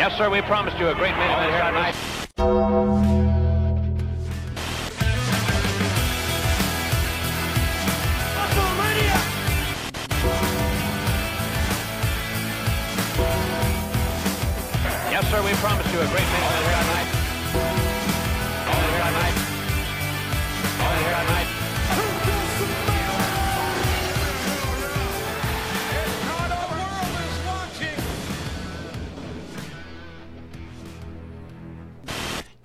Yes, sir, we promised you a great main event here tonight. Yes, sir, we promised you a great main event here tonight. Here tonight. Here tonight.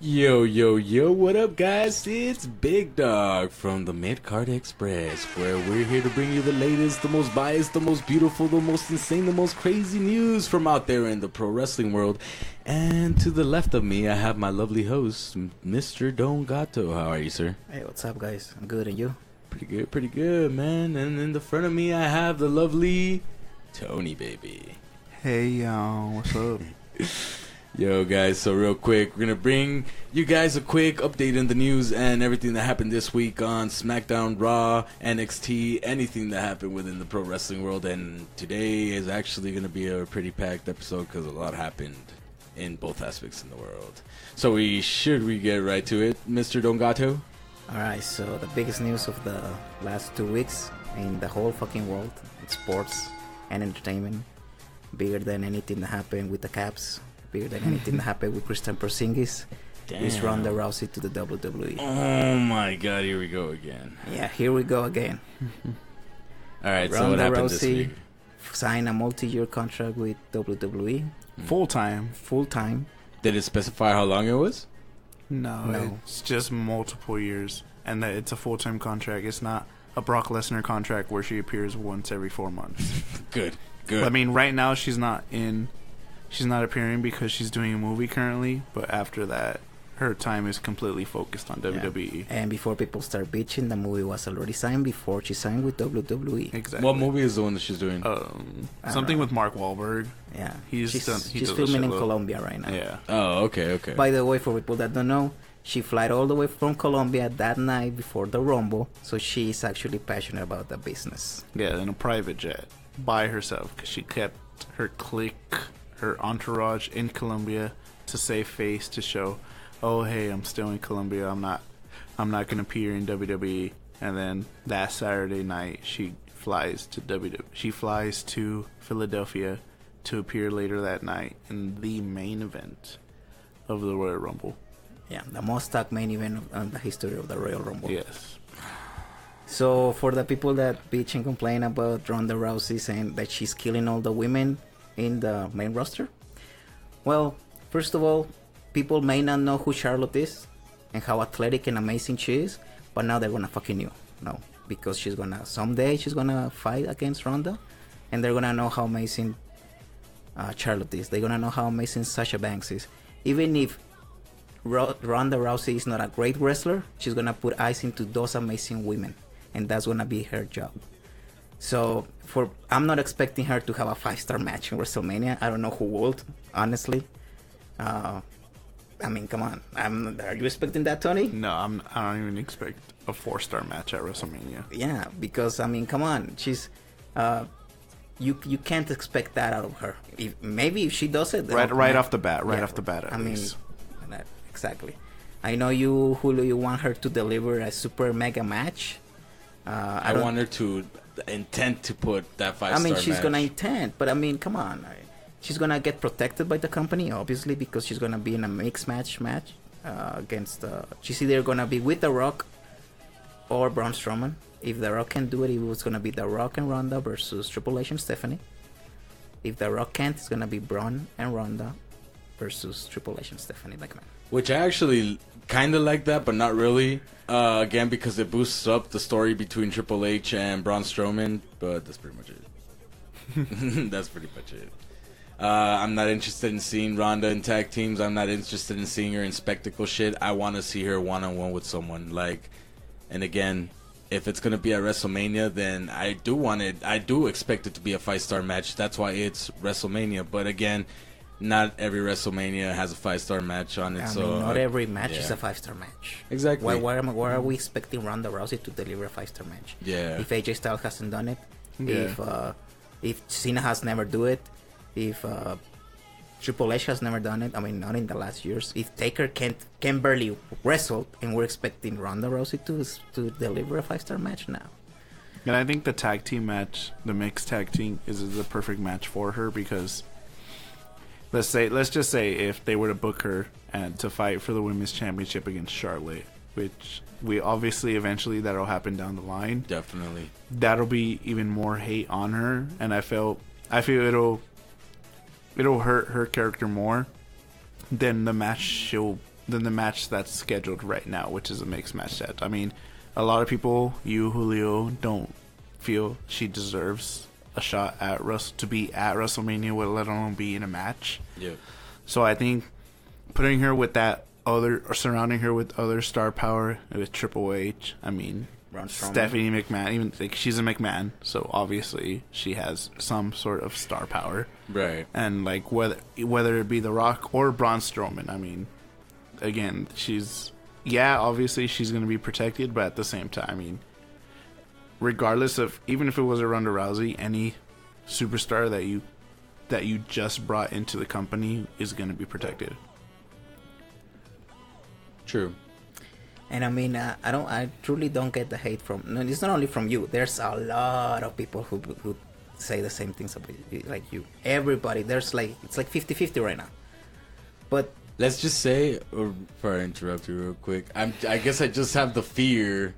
Yo, what up, guys? It's Big Dog from the Midcard Express, where we're here to bring you the latest, the most biased, the most beautiful, the most insane, the most crazy news from out there in the pro wrestling world. And to the left of me, I have my lovely host, Mr. Don Gato. How are you, sir? Hey, what's up, guys? I'm good, and you? Pretty good, man. And in the front of me, I have the lovely Tony, baby. Hey, y'all. What's up? Yo, guys, so real quick, we're going to bring you guys a quick update in the news and everything that happened this week on SmackDown, Raw, NXT, anything that happened within the pro wrestling world. And today is actually going to be a pretty packed episode because a lot happened in both aspects in the world. So we get right to it, Mr. Don Gato? Alright, so the biggest news of the last 2 weeks in the whole fucking world, in sports and entertainment, bigger than anything that happened with the Caps, bigger than anything that happened with Christian Porzingis, is Ronda Rousey to the WWE. Oh my god, here we go again. Yeah, here we go again. Alright, so what happened this week? Signed a multi-year contract with WWE. Full time. Did it specify how long it was? No, it's just multiple years. And that it's a full-time contract. It's not a Brock Lesnar contract where she appears once every 4 months. Good. I mean, right now she's not appearing because she's doing a movie currently, but after that, her time is completely focused on WWE. And before people start bitching, the movie was already signed before she signed with WWE. Exactly. What movie is the one that she's doing? Something with Mark Wahlberg. Yeah. She's filming in Colombia right now. Yeah. Oh, okay. By the way, for people that don't know, she flight all the way from Colombia that night before the Rumble, so she's actually passionate about the business. Yeah, in a private jet by herself because she kept her clique, her entourage in Colombia to save face, to show, oh hey, I'm still in Colombia, I'm not gonna appear in WWE. And then that Saturday night she flies to Philadelphia to appear later that night in the main event of the Royal Rumble. Yeah, the most talked main event in the history of the Royal Rumble. Yes. So for the people that bitch and complain about Ronda Rousey saying that she's killing all the women in the main roster, well, first of all, people may not know who Charlotte is and how athletic and amazing she is, but now they're gonna fucking know, because someday she's gonna fight against Ronda, and they're gonna know how amazing Charlotte is. They're gonna know how amazing Sasha Banks is. Even if Ronda Rousey is not a great wrestler, she's gonna put eyes into those amazing women, and that's gonna be her job. So I'm not expecting her to have a 5-star match in WrestleMania. I don't know who would, honestly. I mean, come on. Are you expecting that, Tony? No, I don't even expect a 4-star match at WrestleMania. Yeah, because I mean, come on. She's you can't expect that out of her. Maybe if she does it right off the bat. I mean, exactly. I know you want her to deliver a super mega match. I want her to intend to put that 5-star match. I mean, she's gonna intend, but I mean, come on. She's gonna get protected by the company, obviously, because she's gonna be in a mixed match against. She's either gonna be with The Rock or Braun Strowman. If The Rock can do it, it was gonna be The Rock and Ronda versus Triple H and Stephanie. If The Rock can't, it's gonna be Braun and Ronda versus Triple H and Stephanie McMahon. Which I actually kind of like that, but not really. Again, because it boosts up the story between Triple H and Braun Strowman. But that's pretty much it. That's pretty much it. I'm not interested in seeing Ronda in tag teams. I'm not interested in seeing her in spectacle shit. I want to see her one-on-one with someone. And again, if it's gonna be at WrestleMania, then I do expect it to be a 5-star match. That's why it's WrestleMania. But again, not every WrestleMania has a 5-star match on it. Not every match is a 5-star match. Exactly. Why are we expecting Ronda Rousey to deliver a 5-star match? Yeah. If AJ Styles hasn't done it, if Cena has never do it, if Triple H has never done it. I mean, not in the last years. If Taker can barely wrestle, and we're expecting Ronda Rousey to deliver a 5-star match now. And I think the tag team match, the mixed tag team, is the perfect match for her because let's just say if they were to book her and to fight for the women's championship against Charlotte, which we obviously eventually that'll happen down the line. Definitely. That'll be even more hate on her, and I feel it'll hurt her character more than the match that's scheduled right now, which is a mixed match set. I mean, a lot of people, Julio, don't feel she deserves a shot at to be at WrestleMania, let alone be in a match. Yeah. So I think putting her with that or surrounding her with other star power with Triple H. I mean, Stephanie McMahon, even like she's a McMahon, so obviously she has some sort of star power, right? And like whether it be The Rock or Braun Strowman, I mean, again, obviously she's going to be protected, but at the same time, I mean, regardless of even if it was a Ronda Rousey, any superstar that you just brought into the company is going to be protected. True. And I mean, I truly don't get the hate from. No, it's not only from you. There's a lot of people who say the same things about you, like you. Everybody. It's like 50-50 right now. But let's just say, or before I interrupt you real quick, I guess I just have the fear.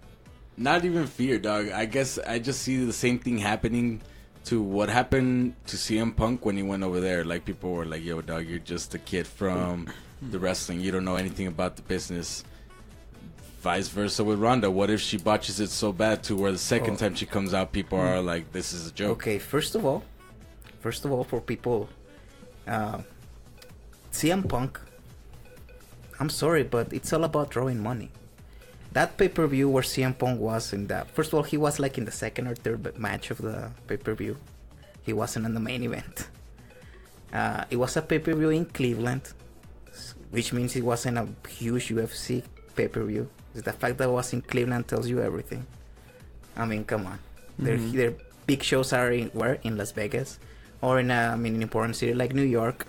Not even fear, dog. I guess I just see the same thing happening to what happened to CM Punk when he went over there. Like, people were like, yo, dog, you're just a kid from the wrestling. You don't know anything about the business. Vice versa with Ronda. What if she botches it so bad to where the second time she comes out, people are like, this is a joke? Okay, first of all, for people, CM Punk, I'm sorry, but it's all about drawing money. That pay-per-view where CM Punk was in that, first of all, he was like in the second or third match of the pay-per-view. He wasn't in the main event. It was a pay-per-view in Cleveland, which means it wasn't a huge UFC pay-per-view. The fact that it was in Cleveland tells you everything. I mean, come on. Their big shows are in Las Vegas, or in an important city like New York.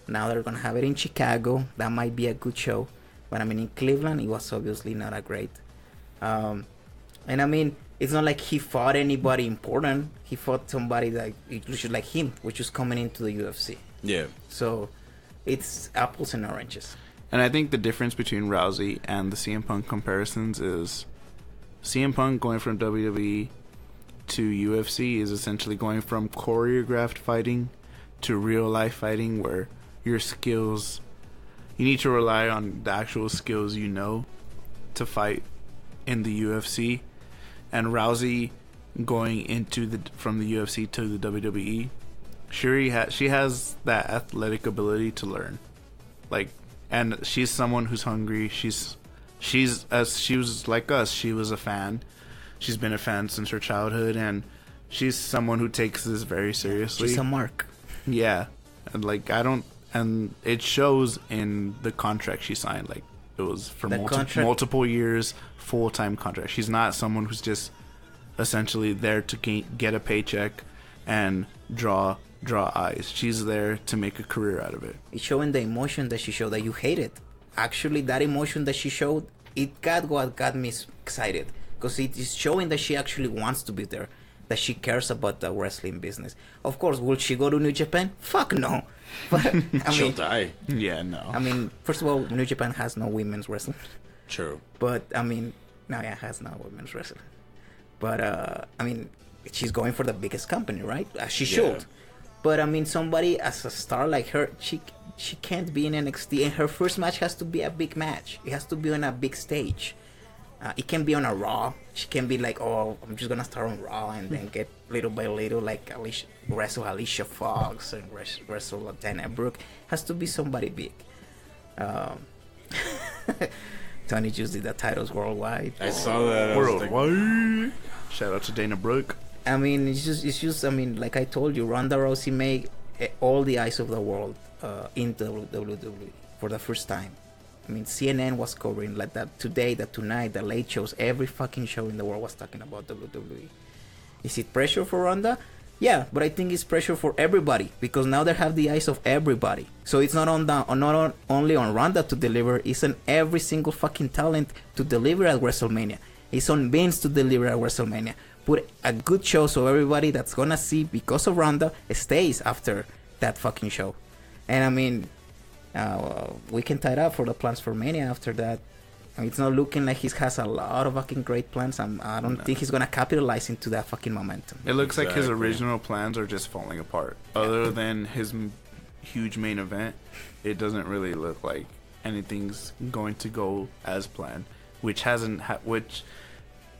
Now they're gonna have it in Chicago. That might be a good show, but I mean, in Cleveland, it was obviously not a great. And I mean, it's not like he fought anybody important. He fought somebody like him, which is coming into the UFC. Yeah. So it's apples and oranges. And I think the difference between Rousey and the CM Punk comparisons is CM Punk going from WWE to UFC is essentially going from choreographed fighting to real life fighting, where your skills, you need to rely on the actual skills you know to fight in the UFC. And Rousey going from the UFC to the WWE, she has that athletic ability to learn, like. And she's someone who's hungry. She was like us. She was a fan. She's been a fan since her childhood, and she's someone who takes this very seriously. She's a mark. Yeah, and it shows in the contract she signed. Like, it was for multiple years, full-time contract. She's not someone who's just essentially there to get a paycheck and draw eyes. She's there to make a career out of it. It's showing the emotion that she showed that you hate it. Actually, that emotion that she showed, it got me excited, because it is showing that she actually wants to be there, that she cares about the wrestling business. Of course, will she go to New Japan? Fuck no. But she'll die. Yeah, no. I mean, first of all, New Japan has no women's wrestling. True. But I mean, it has no women's wrestling. But I mean, she's going for the biggest company, right? She should. But I mean, somebody as a star like her, she can't be in NXT, and her first match has to be a big match. It has to be on a big stage. It can be on a Raw. She can be like, oh, I'm just gonna start on Raw and then get little by little, like wrestle Alicia Fox and wrestle Dana Brooke. Has to be somebody big. Tony just did the titles worldwide. I saw that. Worldwide. Shout out to Dana Brooke. I mean, it's just. I mean, like I told you, Ronda Rousey made all the eyes of the world in WWE for the first time. I mean, CNN was covering like that today, that tonight, the late shows, every fucking show in the world was talking about WWE. Is it pressure for Ronda? Yeah, but I think it's pressure for everybody because now they have the eyes of everybody. So it's not only on Ronda to deliver. It's on every single fucking talent to deliver at WrestleMania. It's on Vince to deliver at WrestleMania. Put a good show so everybody that's gonna see because of Ronda stays after that fucking show. And I mean, we can tie it up for the plans for Mania after that. I mean, it's not looking like he has a lot of fucking great plans. I don't think he's gonna capitalize into that fucking momentum. It looks like his original plans are just falling apart. Other than his huge main event, it doesn't really look like anything's going to go as planned, which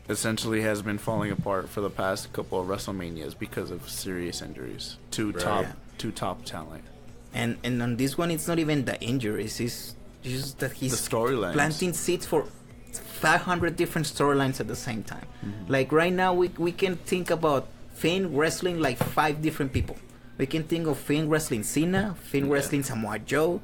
essentially has been falling apart for the past couple of WrestleManias because of serious injuries to top talent. And on this one, it's not even the injuries. It's just that he's the storylines, planting seeds for 500 different storylines at the same time. Mm-hmm. Like right now, we can think about Finn wrestling like 5 different people. We can think of Finn wrestling Cena, Finn wrestling Samoa Joe,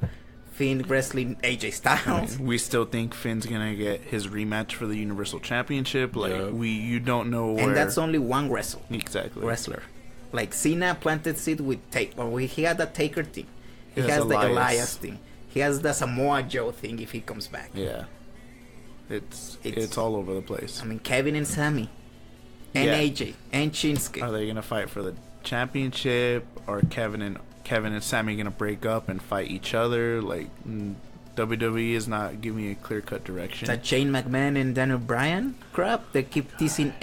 Finn wrestling AJ Styles. We still think Finn's gonna get his rematch for the Universal Championship. Like you don't know where. And that's only one wrestler. Like Cena planted seed with he had that Taker thing. He has the Elias thing. He has the Samoa Joe thing if he comes back. Yeah. It's all over the place. I mean, Kevin and Sammy. And AJ. And Shinsuke. Are they going to fight for the championship? Or Kevin and Sammy going to break up and fight each other? Like, WWE is not giving a clear-cut direction. That Shane McMahon and Daniel Bryan crap. They keep teasing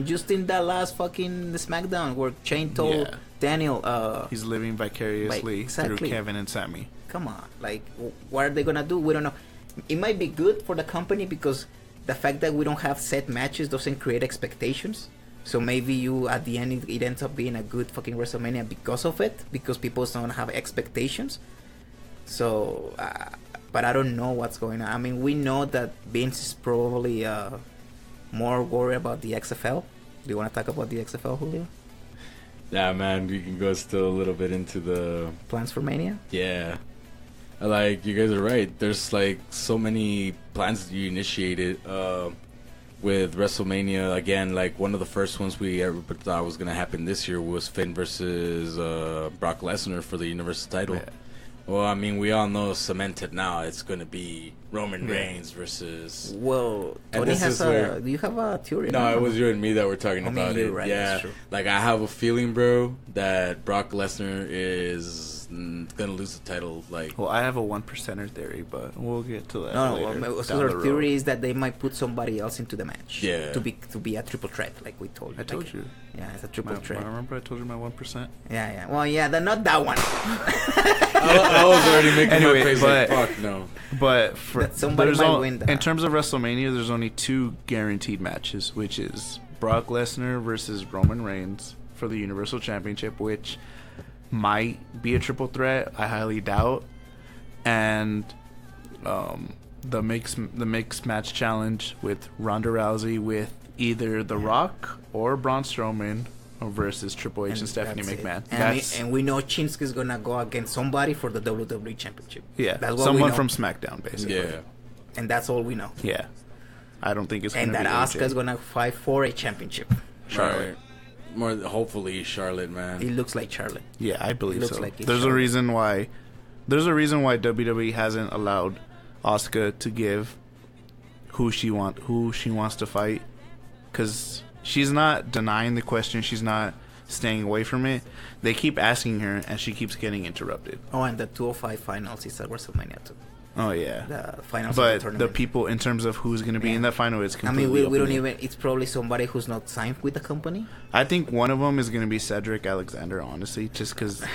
just in that last fucking SmackDown where Shane told Daniel... he's living vicariously through Kevin and Sammy. Come on, like, what are they gonna do? We don't know. It might be good for the company because the fact that we don't have set matches doesn't create expectations. So maybe at the end it ends up being a good fucking WrestleMania because of it, because people don't have expectations. So, but I don't know what's going on. I mean, we know that Vince is probably more worried about the XFL. Do you want to talk about the XFL, Julio? Yeah, man, we can go still a little bit into the plans for Mania. Yeah. Like, you guys are right. There's, like, so many plans that you initiated with WrestleMania. Again, like, one of the first ones we ever thought was going to happen this year was Finn versus Brock Lesnar for the Universal title. Yeah. Well, I mean, we all know cemented now. It's going to be Roman Reigns versus... Well, Tony has do you have a theory? No, it was you and me that were talking about it. Right, yeah, like, I have a feeling, bro, that Brock Lesnar is gonna lose the title. Like, well, I have a 1%er theory, but we'll get to that. So our theory is that they might put somebody else into the match. Yeah, to be a triple threat, like we told you. I told you. Yeah, it's a triple threat. I remember I told you my 1%. Yeah. Well, yeah, not that one. I was already making my face like, fuck no. But somebody might win that. In terms of WrestleMania, there's only 2 guaranteed matches, which is Brock Lesnar versus Roman Reigns for the Universal Championship, which might be a triple threat. I highly doubt. And the mixed match challenge with Ronda Rousey with either The Rock or Braun Strowman versus Triple H and Stephanie McMahon. And we know Shinsuke is gonna go against somebody for the WWE Championship. Yeah, that's someone from SmackDown, basically. Yeah, and that's all we know. Yeah, I don't think it's gonna be. And that Asuka's gonna fight for a championship. Charlotte. Right. Hopefully Charlotte, man. It looks like Charlotte. Yeah, I believe so. Like there's a reason why WWE hasn't allowed Asuka to give who she wants to fight, because she's not denying the question. She's not staying away from it. They keep asking her, and she keeps getting interrupted. Oh, and the 205 finals is at WrestleMania too. Oh yeah, the finals. But of the tournament. The people, in terms of who's going to be in that final, it's completely. I mean, we don't even. It's probably somebody who's not signed with the company. I think one of them is going to be Cedric Alexander. Honestly, just because,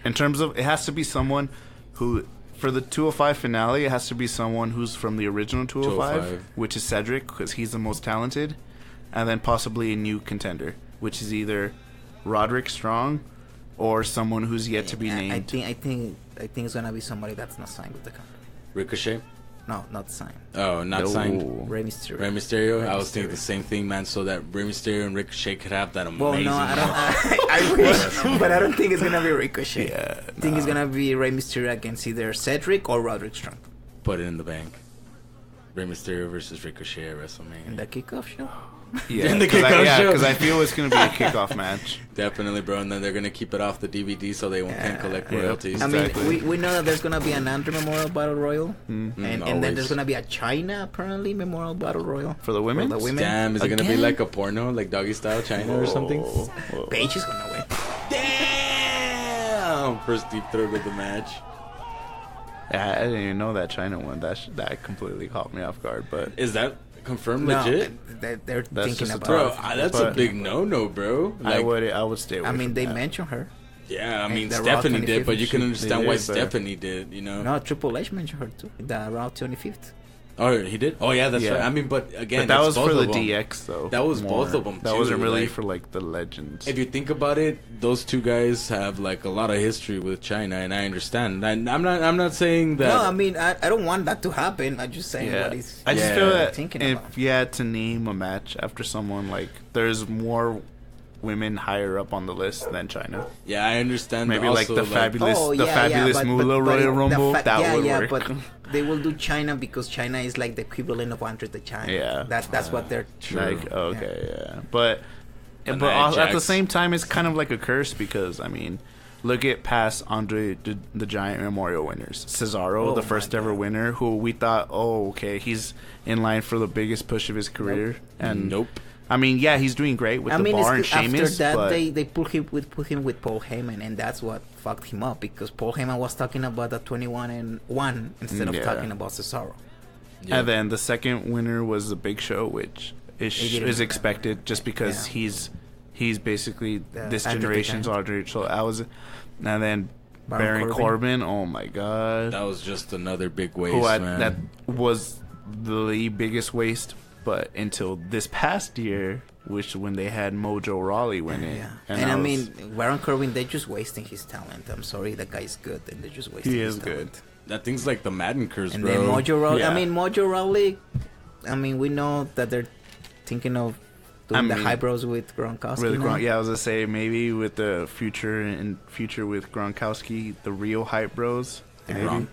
in terms of, it has to be someone who, for the 205 finale, it has to be someone who's from the original 205, which is Cedric, because he's the most talented, and then possibly a new contender, which is either Roderick Strong or someone who's yet to be named. I think it's gonna be somebody that's not signed with the company. Ricochet? No, not signed. Oh, not signed? Rey Mysterio. Rey Mysterio? I was thinking the same thing, man, so that Rey Mysterio and Ricochet could have that amazing... Well, no, I wish, but I don't think it's going to be Ricochet. Yeah, I think it's going to be Rey Mysterio against either Cedric or Roderick Strong. Put it in the bank. Rey Mysterio versus Ricochet at In WrestleMania. the kickoff show. Yeah, In the kickoff show. because I feel it's gonna be a kickoff match. Definitely, bro. And then they're gonna keep it off the DVD so they can't collect Yeah. royalties. I mean, Exactly. we know that there's gonna be an Andrew Memorial Battle Royal, and then always. there's gonna be a China apparently Memorial Battle Royal For the women? For the women. Damn, is it gonna be Again? like a porno, like doggy style China or something? Whoa. Paige is gonna win. Damn! First deep throat of the match. Yeah, I didn't even know that China one. That completely caught me off guard. But Is that confirmed No, legit? they're That's thinking just a about. Bro, it. that's a But- big no-no, bro. I Like, would stay away. I mean, from they that. mentioned her. yeah, I and mean, the Raw Stephanie did, but you 25th, can she- understand they why did, but- Stephanie did, you know? No, Triple H mentioned her too. The Route 25th. Oh, he did? Oh, yeah, that's Yeah. right. I mean, but again, But that it's was both for the of them. DX though. That was more. both of them, That too, wasn't really like- for like the legends. If you think about it, those two guys have like a lot of history with China, and I understand. And I'm not saying that. No, I mean, I don't want that to happen. I'm just saying Yeah, what he's. I just Yeah. feel that thinking if about. you had to name a match after someone, like there's more women higher up on the list than China. Yeah, I understand. Maybe also, like the fabulous, Oh, the fabulous but Moolah the Royal Rumble. fact- That yeah, would yeah, work. but they will do China because China is like the equivalent of Andre the China. Yeah. That's what they're. True. Like okay, yeah, but And but Nia at the Jax. same time, it's kind of like a curse because I mean, look at past Andre the Giant Memorial winners, Cesaro, Oh the my first ever God. winner, who we thought, oh okay, he's in line for the biggest push of his career, and Nope. I mean, yeah, he's doing great with I the mean, bar and it's, after Sheamus, that but they put him with Paul Heyman, and that's what fucked him up because Paul Heyman was talking about the 21-1 instead of Yeah. talking about Cesaro. Yeah. and then the second winner was the Big Show, which He didn't is win. expected just because Yeah. he's basically this Andre the generation's Giant. Andre. So I was, and then Baron Baron Corbin. Corbin. Oh my god. That was just another big waste, who man. that was the biggest waste, but until this past year, which when they had Mojo Rawley win it, Yeah, and and I was- mean, Baron Corbin, they're just wasting his talent. I'm sorry, the guy's good, and they're just wasting. he his is talent. good. That thing's like the Madden curse, And bro. then Mojo Rawley. Yeah. I mean, Mojo Rawley. I mean, we know that they're thinking of doing the mean, highbrows with Gronkowski. With now. yeah, I was gonna say maybe with the future with Gronkowski, the real hype bros. The maybe. Gronk.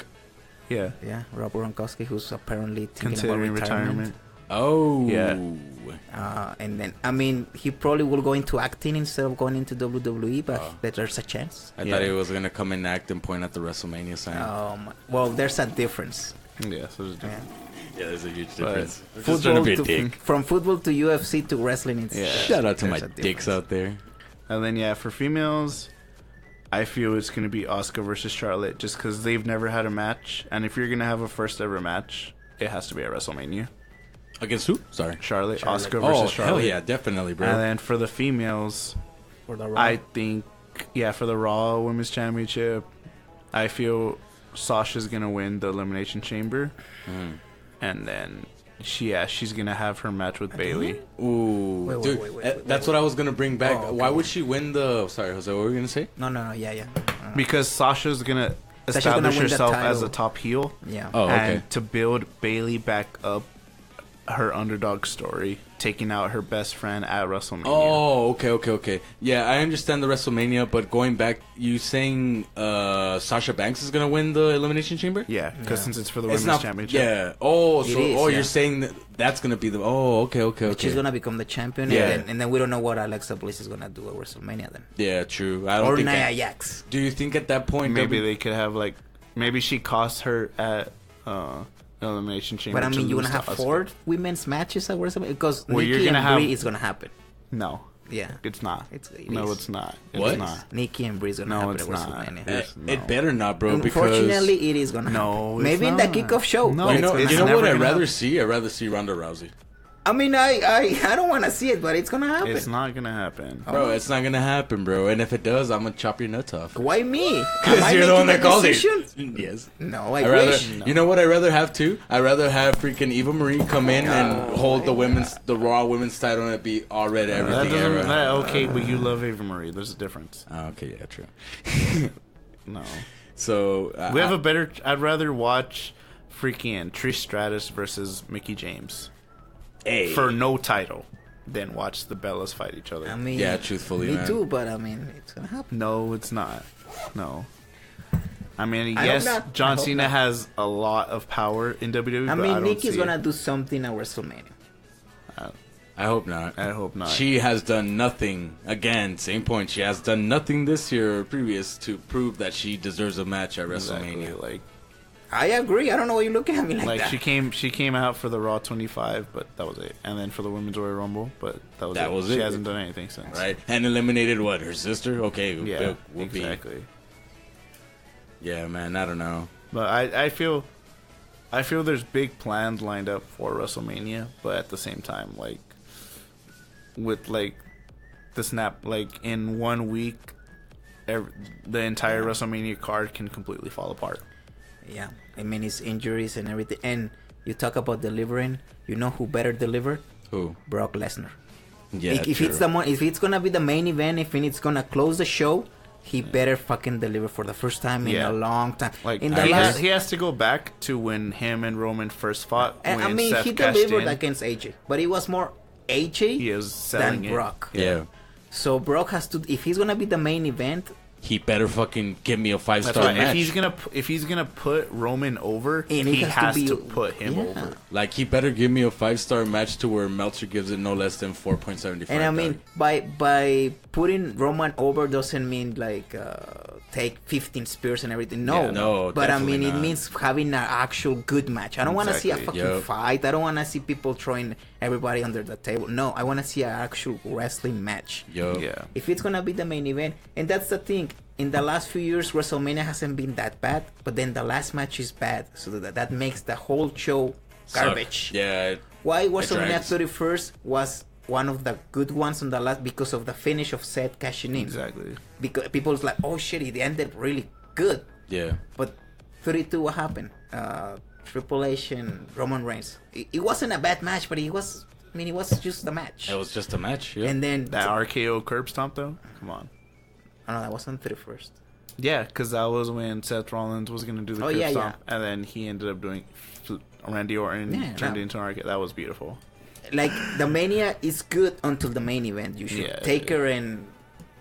Yeah, Yeah, Rob Gronkowski, who's apparently thinking considering about retirement. retirement. Oh. Yeah. And then, I mean, he probably will go into acting instead of going into WWE, but Oh. there's a chance. I Yeah. thought he was gonna come and act and point at the WrestleMania sign. Well, there's a difference. Yeah, so there's Yeah. Yeah, there's a huge But difference. They're just trying to be a dick. From football to UFC to wrestling, it's Yeah. Shout out to my there's a dicks difference. out there. And then yeah, for females, I feel it's gonna be Asuka versus Charlotte, just because they've never had a match, and if you're gonna have a first ever match, it has to be at WrestleMania. Against who? Sorry. Charlotte. Asuka Oh, versus Charlotte. hell yeah, definitely, bro. And then for the females, For the Raw. I think yeah, for the Raw Women's Championship, I feel Sasha's gonna win the Elimination Chamber, and then she's gonna have her match with Bailey. Ooh, Wait, dude, wait, that's what I was gonna bring back. Oh, okay. Why would she win the? Sorry, Jose, what were you gonna say? No, yeah. Because Sasha's gonna Sasha's gonna establish win the herself as title. a top heel. Yeah. Oh, okay. And to build Bailey back up her underdog story, taking out her best friend at WrestleMania. Oh, okay. Yeah, I understand the WrestleMania, but going back, you saying Sasha Banks is gonna win the Elimination Chamber? Yeah, because since it's for the It's Women's not. Championship. Yeah. Oh, It so is, you're yeah. saying that's gonna be the. Oh, okay. She's gonna become the champion, Yeah. and then we don't know what Alexa Bliss is gonna do at WrestleMania then, Yeah, true. I don't or think. Nia Jax. Do you think at that point Maybe they could have like, maybe she cost her at Elimination Chamber. But I to mean, you lose wanna to have Asuka. 4 women's matches at WrestleMania because Well, you're Nikki gonna and have- Brie is gonna happen. No, Yeah, it's not. It no, is. it's not. It's What? not. Nikki and Brie is gonna No, happen it's at not. WrestleMania. There's no- It better not, bro. Because Unfortunately, it is gonna No, happen. it's Maybe in the not. kickoff show. No, but you it's know, gonna it's you know happen. what never I'd gonna rather happen. see? I'd rather see Ronda Rousey. I mean, I don't want to see it, but it's gonna happen. It's not gonna happen. Bro, it's not gonna happen, bro. And if it does, I'm gonna chop your nuts off. Why me? Am Because I you're the one making that called decision? it. Yes. No, I I'd rather, wish. you know what I'd rather have too? I'd rather have freaking Eva Marie come in and hold the Raw Women's title and it be all red That everything. doesn't. era. That, okay, but you love Ava Marie. There's a difference. Oh, okay, yeah, true. No, So we have a better. I'd rather watch freaking Trish Stratus versus Mickey James hey. for no title than watch the Bellas fight each other. I mean, Yeah, truthfully, me man. too. But I mean, it's gonna happen. No, it's not. No. I mean, I yes, hope not. I John hope Cena not. has a lot of power in WWE. I but mean, don't Nikki's see gonna it. do something at WrestleMania. I hope not. I hope not. She has done nothing. Again, same point. She has done nothing this year or previous to prove that she deserves a match at WrestleMania. Exactly, like I agree. I don't know why you're looking at me like that. she came out for the Raw 25, but that was it. And then for the Women's Royal Rumble, but that was it. She hasn't done anything since. Right? And eliminated what? Her sister? Okay. Yeah, Whoopee. exactly. Yeah, man. I don't know. But I feel there's big plans lined up for WrestleMania, but at the same time, like with like the snap, like in 1 week, the entire WrestleMania card can completely fall apart. Yeah, I mean, it's injuries and everything. And you talk about delivering. You know who better deliver? Who? Brock Lesnar. Yeah, if true. if it's gonna be the main event, if it's gonna close the show, he better fucking deliver for the first time in a long time. Like in the he has to go back to when him and Roman first fought. And, when I mean, Seth he cashed delivered in. against AJ, but it was more AJ He was selling than it. Brock. Yeah. So Brock has to, if he's gonna be the main event, He better fucking give me a 5-star That's right. match. If he's gonna put Roman over, And he he has has to to be- put him yeah. over. Like, he better give me a 5-star match to where Meltzer gives it no less than 4.75. and I mean, by putting Roman over doesn't mean like take 15 spears and everything. No, Yeah, no, but I definitely mean, it not. means having an actual good match. I don't want to see a Exactly. fucking Yep. fight. I don't want to see people throwing everybody under the table. No, I want to see an actual wrestling match. Yo. Yeah. If it's gonna be the main event, and that's the thing. In the last few years, WrestleMania hasn't been that bad, but then the last match is bad, so that makes the whole show garbage. Yeah. Why WrestleMania drags. 31st was one of the good ones on the last because of the finish of Seth cashing in. Exactly. Because people's like, oh shit, it ended really good. Yeah. But 32, what happened? Triple H and Roman Reigns. It wasn't a bad match, but it was just a match. It was just a match. Yeah. And then That RKO curb stomp though, come on. oh no, that wasn't 31st. Yeah, because that was when Seth Rollins was gonna do the Oh, curb yeah, stomp, and then he ended up doing Randy Orton Yeah, turned no. it into an RKO. That was beautiful. Like the Mania is good until the main event. You should Yeah, Taker and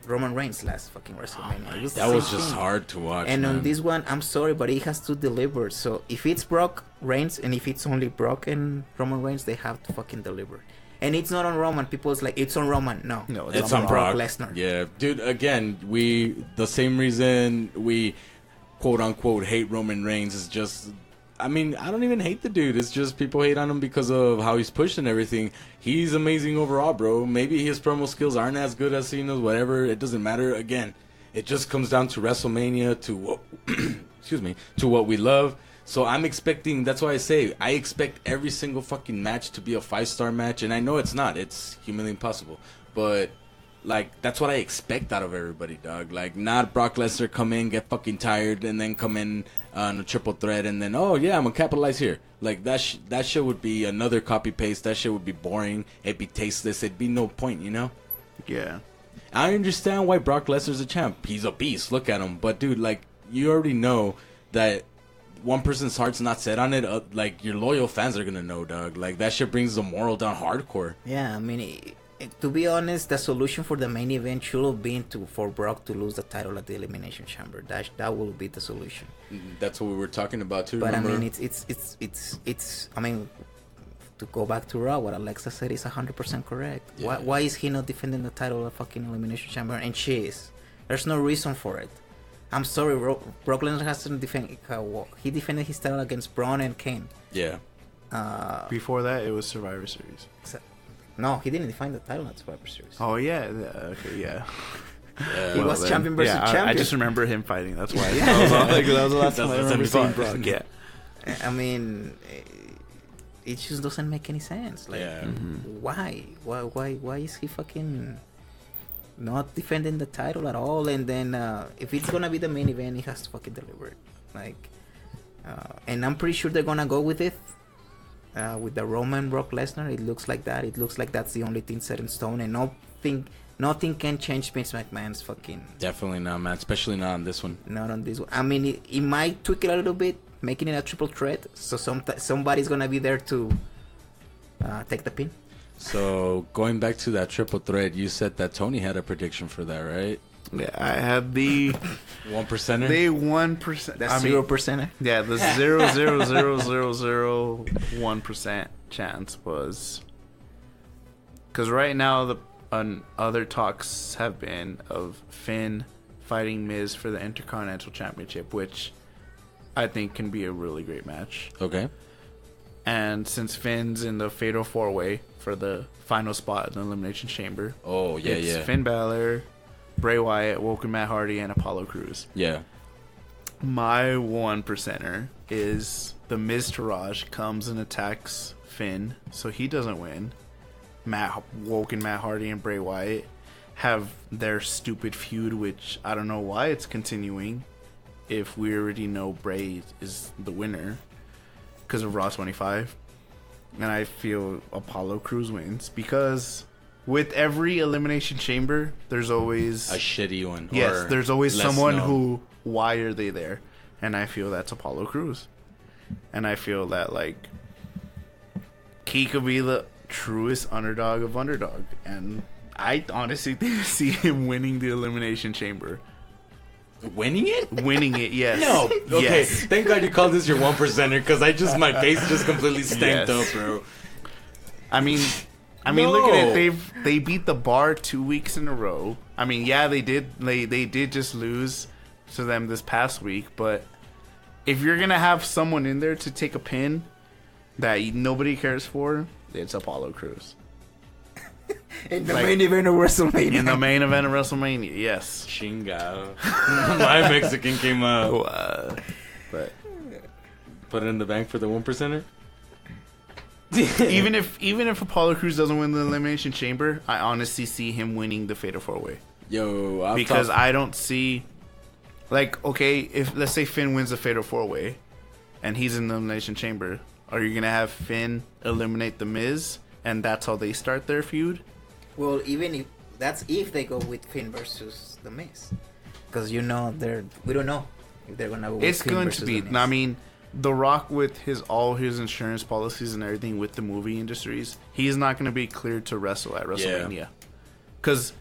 Roman Reigns last fucking WrestleMania. It that the was same just thing. hard to watch. And man. on this one, I'm sorry, but he has to deliver. So if it's Brock Reigns and if it's only Brock and Roman Reigns, they have to fucking deliver. And it's not on Roman. People's like, it's on Roman. No, No, It's on Brock Lesnar. Yeah, dude. Again, the same reason we quote unquote hate Roman Reigns is just. I mean, I don't even hate the dude. It's just people hate on him because of how he's pushed and everything. He's amazing overall, bro. Maybe his promo skills aren't as good as Cena's, whatever. It doesn't matter. Again, it just comes down to WrestleMania, to what, excuse me, to what we love. So I'm expecting. That's why I say I expect every single fucking match to be a 5-star match, and I know it's not. It's humanly impossible, but. Like, that's what I expect out of everybody, dog. Like, not Brock Lesnar come in, get fucking tired, and then come in on a triple threat, and then, oh, yeah, I'm going to capitalize here. Like, that shit would be another copy-paste. That shit would be boring. It'd be tasteless. It'd be no point, you know? Yeah. I understand why Brock Lesnar's a champ. He's a beast. Look at him. But, dude, like, you already know that one person's heart's not set on it. Like, your loyal fans are going to know, dog. Like, that shit brings the moral down hardcore. Yeah, I mean, to be honest, the solution for the main event should have been for Brock to lose the title at the Elimination Chamber. That will be the solution. That's what we were talking about, too, But remember? I mean, it's. I mean, to go back to Raw, what Alexa said is 100% correct. Yeah. Why is he not defending the title at fucking Elimination Chamber? And she is. There's no reason for it. I'm sorry, Brock Lesnar hasn't defended. He defended his title against Braun and Kane. Yeah. Before that, it was Survivor Series. No, he didn't defend the title at Survivor Series. Oh yeah. Okay. Yeah. He was then- champion versus champion. I just remember him fighting. That's why. That was the last time I That's remember seeing 75. Brock. Yeah. I mean, it just doesn't make any sense. Like, Yeah. why? Why is he fucking not defending the title at all? And then if it's gonna be the main event, he has to fucking deliver it. Like, and I'm pretty sure they're gonna go with it. With the Roman Brock Lesnar, it looks like that. It looks like that's the only thing set in stone, and nothing can change Vince McMahon's fucking. Definitely not, man. Especially not on this one. Not on this one. I mean, it might tweak it a little bit, making it a triple threat. So somebody's gonna be there to take the pin. So, going back to that triple threat, you said that Tony had a prediction for that, right? Yeah, I had the 1%er. the 1%. That's 0%. Yeah, the 0.00001% chance was because right now the other talks have been of Finn fighting Miz for the Intercontinental Championship, which I think can be a really great match. Okay. And since Finn's in the Fatal 4-Way for the final spot in the Elimination Chamber, it's Finn Balor, Bray Wyatt, Woken Matt Hardy, and Apollo Crews. Yeah. My 1%er is the Miz Taraj comes and attacks Finn, so he doesn't win. Woken Matt Hardy and Bray Wyatt have their stupid feud, which I don't know why it's continuing if we already know Bray is the winner because of Raw 25. And I feel Apollo Crews wins because with every Elimination Chamber, there's always a shitty one. Yes, there's always less someone known. who, why are they there? And I feel that's Apollo Crews. And I feel that, like, he could be the truest underdog of underdog. And I honestly see him winning the Elimination Chamber. Winning it? Winning it, yes. No. Okay. Yes. Thank God you called this your 1%er because my face just completely stanked Yes. up, bro. I mean, No. look at it. They beat the Bar 2 weeks in a row. I mean, yeah, they did. They did just lose to them this past week. But if you're gonna have someone in there to take a pin that nobody cares for, it's Apollo Crews. In the main event of WrestleMania. In the main event of WrestleMania, yes. Chinga. My Mexican came out. But Put it in the bank for the 1%er? even if Apollo Crews doesn't win the Elimination Chamber, I honestly see him winning the Fatal 4-Way. Yo, Because I don't see, like, okay, if let's say Finn wins the Fatal 4-Way and he's in the Elimination Chamber, are you gonna have Finn eliminate the Miz and that's how they start their feud? Well, even if that's if they go with Finn versus the Miz, because we don't know if they're gonna go with It's Finn going versus to be. The Miz. I mean, The Rock with all his insurance policies and everything with the movie industries, he's not going to be cleared to wrestle at WrestleMania because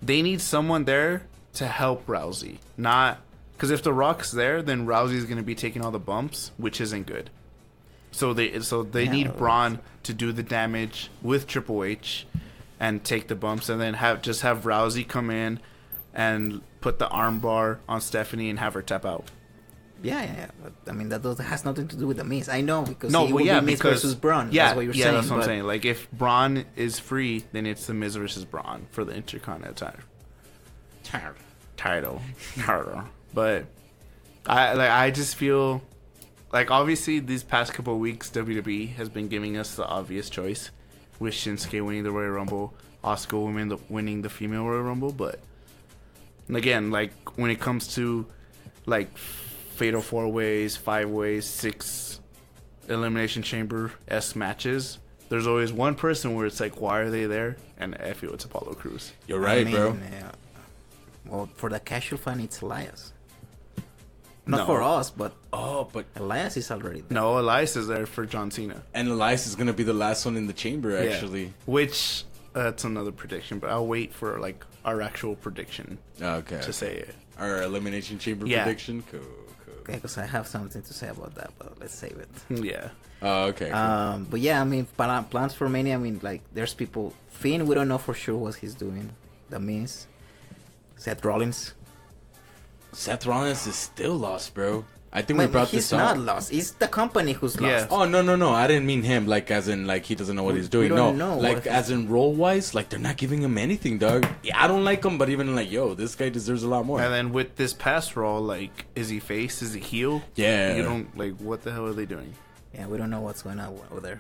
they need someone there to help Rousey. Not because if The Rock's there, then Rousey's going to be taking all the bumps, which isn't good. So they need Braun to do the damage with Triple H and take the bumps, and then have Rousey come in and put the armbar on Stephanie and have her tap out. Yeah. But, I mean, that has nothing to do with the Miz. I know because No, it but will yeah, be Miz because versus Braun. Yeah, That's what you're saying. that's what I'm but- saying. Like if Braun is free, then it's the Miz versus Braun for the Intercontinental title. But I just feel like obviously these past couple of weeks WWE has been giving us the obvious choice with Shinsuke winning the Royal Rumble, Asuka winning the female Royal Rumble, but again, like when it comes to like Fatal 4-Ways, 5-Ways, 6 Elimination Chamber matches, there's always one person where it's like, why are they there? And I feel it's Apollo Crews. You're right, bro. Yeah. Well, for the casual fan, it's Elias. Not No. for us, but But Elias is already there. No, Elias is there for John Cena. and Elias is gonna be the last one in the chamber, Yeah. actually. Which that's another prediction, but I'll wait for like our actual prediction Okay. to say it. Our elimination chamber Yeah. prediction. Cool. Okay, because I have something to say about that, but let's save it. Yeah. Oh, okay. Cool. But yeah, I mean, plans for Mania. I mean, like, there's people. Finn, we don't know for sure what he's doing. The Miz, Seth Rollins. Seth Rollins is still lost, bro. I think we But brought he's this up. not lost. It's the company who's Yeah. lost. Oh no! I didn't mean him. Like as in like he doesn't know what he's doing. We No, don't know like what as in role wise, like they're not giving him anything, dog. Yeah, I don't like him, but even like yo, this guy deserves a lot more. And then with this past Raw, like, is he face? Is he heel? Yeah. You don't like. What the hell are they doing? Yeah, we don't know what's going on over there.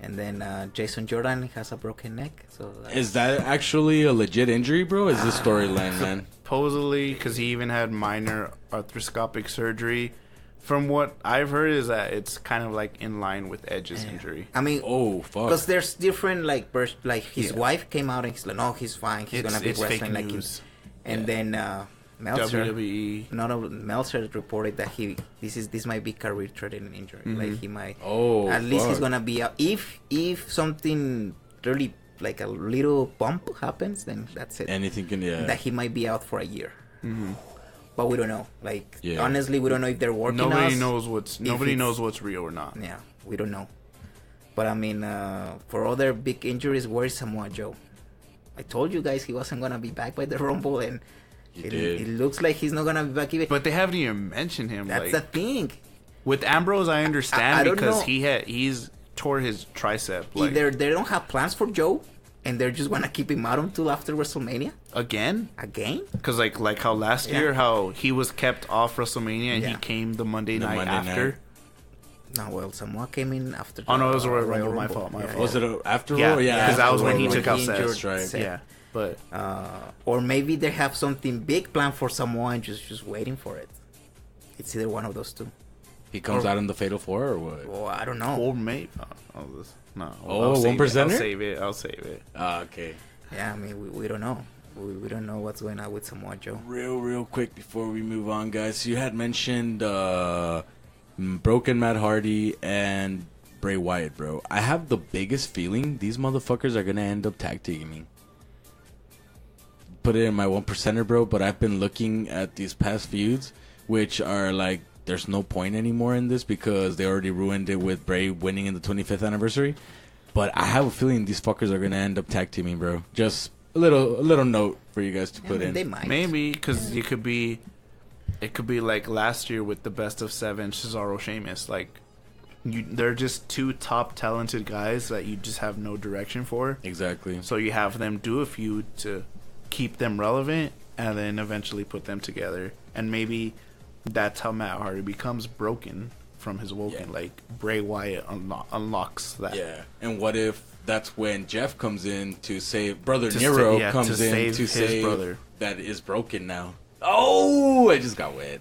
And then Jason Jordan has a broken neck. So Is that actually a legit injury, bro? Is this storyline, man? Supposedly, because he even had minor arthroscopic surgery. From what I've heard, is that it's kind of like in line with Edge's injury. I mean, Oh fuck! because there's different like like his Yeah. wife came out and he's like, no, he's fine. He's gonna be It's fake wrestling like news. And then Meltzer, WWE. Meltzer reported that this might be career threatening injury. Like he might. Oh, At least he's fuck. gonna be out. If something really like a little bump happens, then that's it. Anything can, That he might be out for a year. Mm-hmm. But we don't know. Like, Yeah. honestly, we don't know if they're working Nobody us. knows what's real or not. Yeah, we don't know. But I mean, for other big injuries, where's Samoa Joe? I told you guys he wasn't gonna be back by the Rumble, and it looks like he's not gonna be back even. But they haven't even mentioned him. That's like, the thing. with Ambrose, I understand I don't because know. he's tore his tricep. Like, Either they don't have plans for Joe, and they're just gonna keep him out until after WrestleMania again. Because Because how last year, how he was kept off WrestleMania and he came the Monday night after. No, well, Samoa came in after. Oh no, it was a Royal Royal My Rumble. fault. My Yeah, fault. Was it after? Yeah, Yeah, because that was when he Royal took out Rumble. Seth. Injured right. Seth. Yeah, but Or maybe they have something big planned for Samoa and just waiting for it. It's either one of those two. He comes out in the Fatal 4 or what? Well, I don't know. or maybe no. Oh, I'll save 1%er? I'll save it. Okay. Yeah, I mean, we don't know. We don't know what's going on with Samoa Joe. Real quick before we move on, guys. You had mentioned Broken Matt Hardy and Bray Wyatt, bro. I have the biggest feeling these motherfuckers are gonna end up tag teaming. Put it in my 1%er, bro. But I've been looking at these past feuds, which are like, there's no point anymore in this because they already ruined it with Bray winning in the 25th anniversary. But I have a feeling these fuckers are gonna end up tag teaming, bro. Just a little note for you guys to put in. They might. Maybe because it could be like last year with the best of 7, Cesaro, Sheamus. Like, they're just two top talented guys that you just have no direction for. Exactly. So you have them do a feud to keep them relevant, and then eventually put them together. And maybe that's how Matt Hardy becomes broken from his woken. Yeah. Like, Bray Wyatt unlocks that. Yeah. And what if that's when Jeff comes in to save Brother To Nero sa- yeah, comes to in save to his save brother. that is broken now. Oh, I just got wet.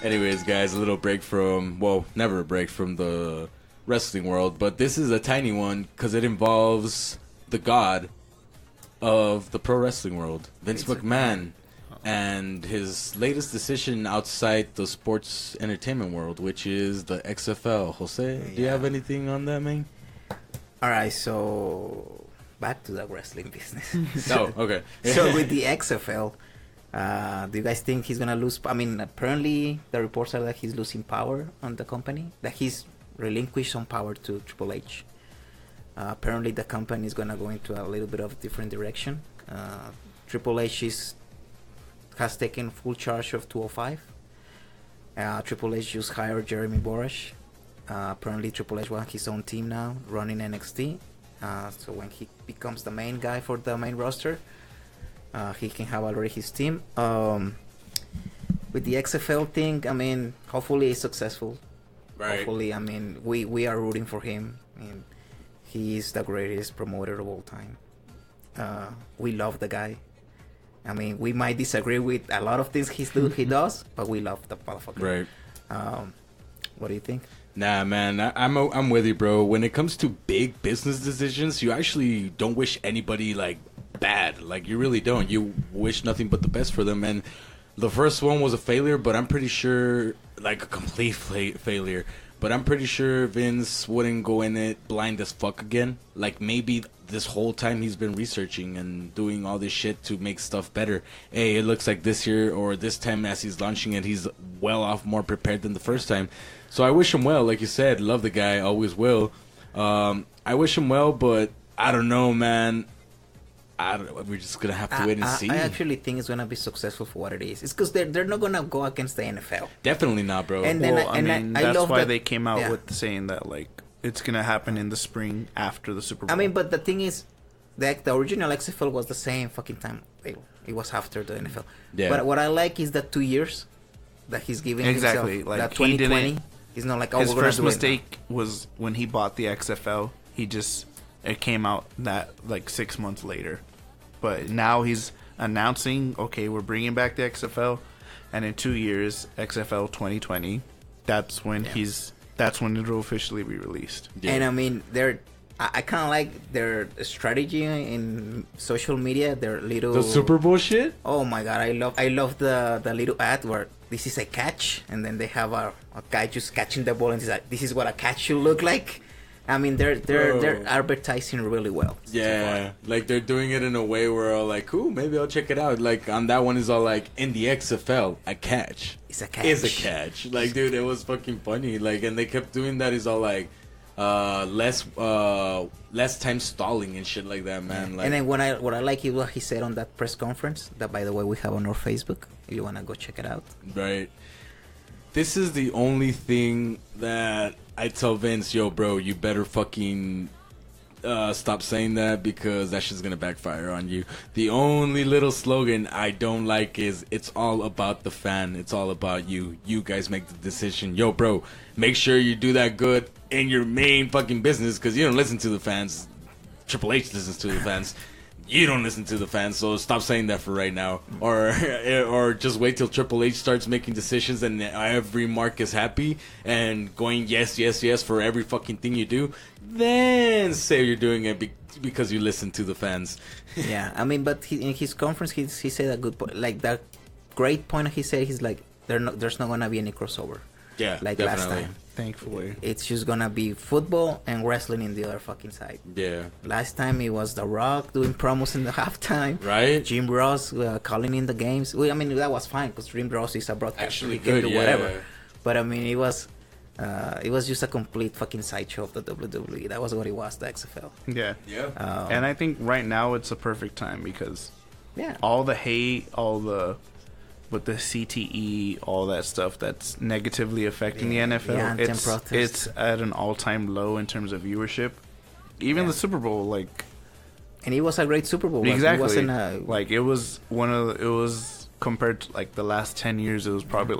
Anyways, guys, a little break from, well, never a break from the wrestling world, but this is a tiny one because it involves the god of the pro wrestling world, Vince McMahon, and his latest decision outside the sports entertainment world, which is the XFL. Jose, do you have anything on that, man? All right, so back to the wrestling business. Oh, okay. So with the XFL, do you guys think he's gonna lose? I mean, apparently the reports are that he's losing power on the company, that he's relinquished some power to Triple H. Apparently the company is gonna go into a little bit of a different direction. Triple H has taken full charge of 205. Triple H just hired Jeremy Borash. Apparently Triple H wants his own team now, running NXT. So when he becomes the main guy for the main roster, he can have already his team. With the XFL thing, I mean, hopefully it's successful. Right. Hopefully, I mean, we are rooting for him. I mean, he is the greatest promoter of all time. We love the guy. I mean, we might disagree with a lot of things he does, but we love the motherfucker. Right. What do you think? Nah, man, I'm with you, bro. When it comes to big business decisions, you actually don't wish anybody like bad. Like, you really don't. You wish nothing but the best for them. And the first one was a failure, but I'm pretty sure, like a complete failure. But I'm pretty sure Vince wouldn't go in it blind as fuck again. Like, maybe this whole time he's been researching and doing all this shit to make stuff better. Hey, it looks like this year or this time as he's launching it, he's well off, more prepared than the first time. So I wish him well. Like you said, love the guy, always will. I wish him well, but I don't know, man. We're just gonna have to wait and see. I actually think it's gonna be successful for what it is. It's because they're not gonna go against the NFL. Definitely not, bro. And then I mean, that's love why that, they came out yeah. with saying that, like, it's gonna happen in the spring after the Super Bowl. I mean, but the thing is, the original XFL was the same fucking time. It was after the NFL. Yeah. But what I like is the 2 years that he's giving Exactly, himself. like, That he 2020. didn't- He's not like, oh, his we're gonna first do mistake was when he bought the XFL. It came out that like 6 months later, but now he's announcing, okay, we're bringing back the XFL, and in 2 years, XFL 2020. That's when it'll officially be released. it. And I mean, I kind of like their strategy in social media. Their little the Super Bowl shit? Oh my god, I love the little ad where this is a catch, and then they have a guy just catching the ball, and he's like, this is what a catch should look like. I mean, they're Bro. advertising really well. Yeah, like they're doing it in a way where I'm like, cool, maybe I'll check it out. Like on that one is all like in the XFL, a catch. It's a catch. Is a catch. Like, dude, it was fucking funny. Like, and they kept doing that. Is all like, less time stalling and shit like that, man. Like, And then what I like is what he said on that press conference. That, by the way, we have on our Facebook. If you wanna go check it out. right. This is the only thing that I tell Vince, yo, bro, you better fucking stop saying that because that shit's gonna backfire on you. The only little slogan I don't like is it's all about the fan. It's all about you. You guys make the decision. Yo, bro, make sure you do that good in your main fucking business because you don't listen to the fans. Triple H listens to the fans. You don't listen to the fans, so stop saying that for right now, or just wait till Triple H starts making decisions and every mark is happy and going yes, yes, yes for every fucking thing you do. Then say you're doing it because you listen to the fans. Yeah, I mean, but in his conference, he said a good point. Like that great point he said. He's like, there's not gonna be any crossover. Yeah, like definitely. last time. Thankfully. It's just gonna be football and wrestling in the other fucking side. Yeah. Last time it was The Rock doing promos in the halftime. Right. Jim Ross calling in the games. Well, I mean, that was fine because Jim Ross is a broadcaster. Actually He can good, do yeah. whatever. But I mean, it was just a complete fucking sideshow of the WWE. That was what it was, the XFL. Yeah. Yeah. And I think right now it's a perfect time because Yeah. all the hate, with the CTE, all that stuff that's negatively affecting the NFL, the anthem protest. it's at an all-time low in terms of viewership. Even the Super Bowl, like And it was a great Super Bowl. exactly, It wasn't a, like it was compared to like the last 10 years, it was probably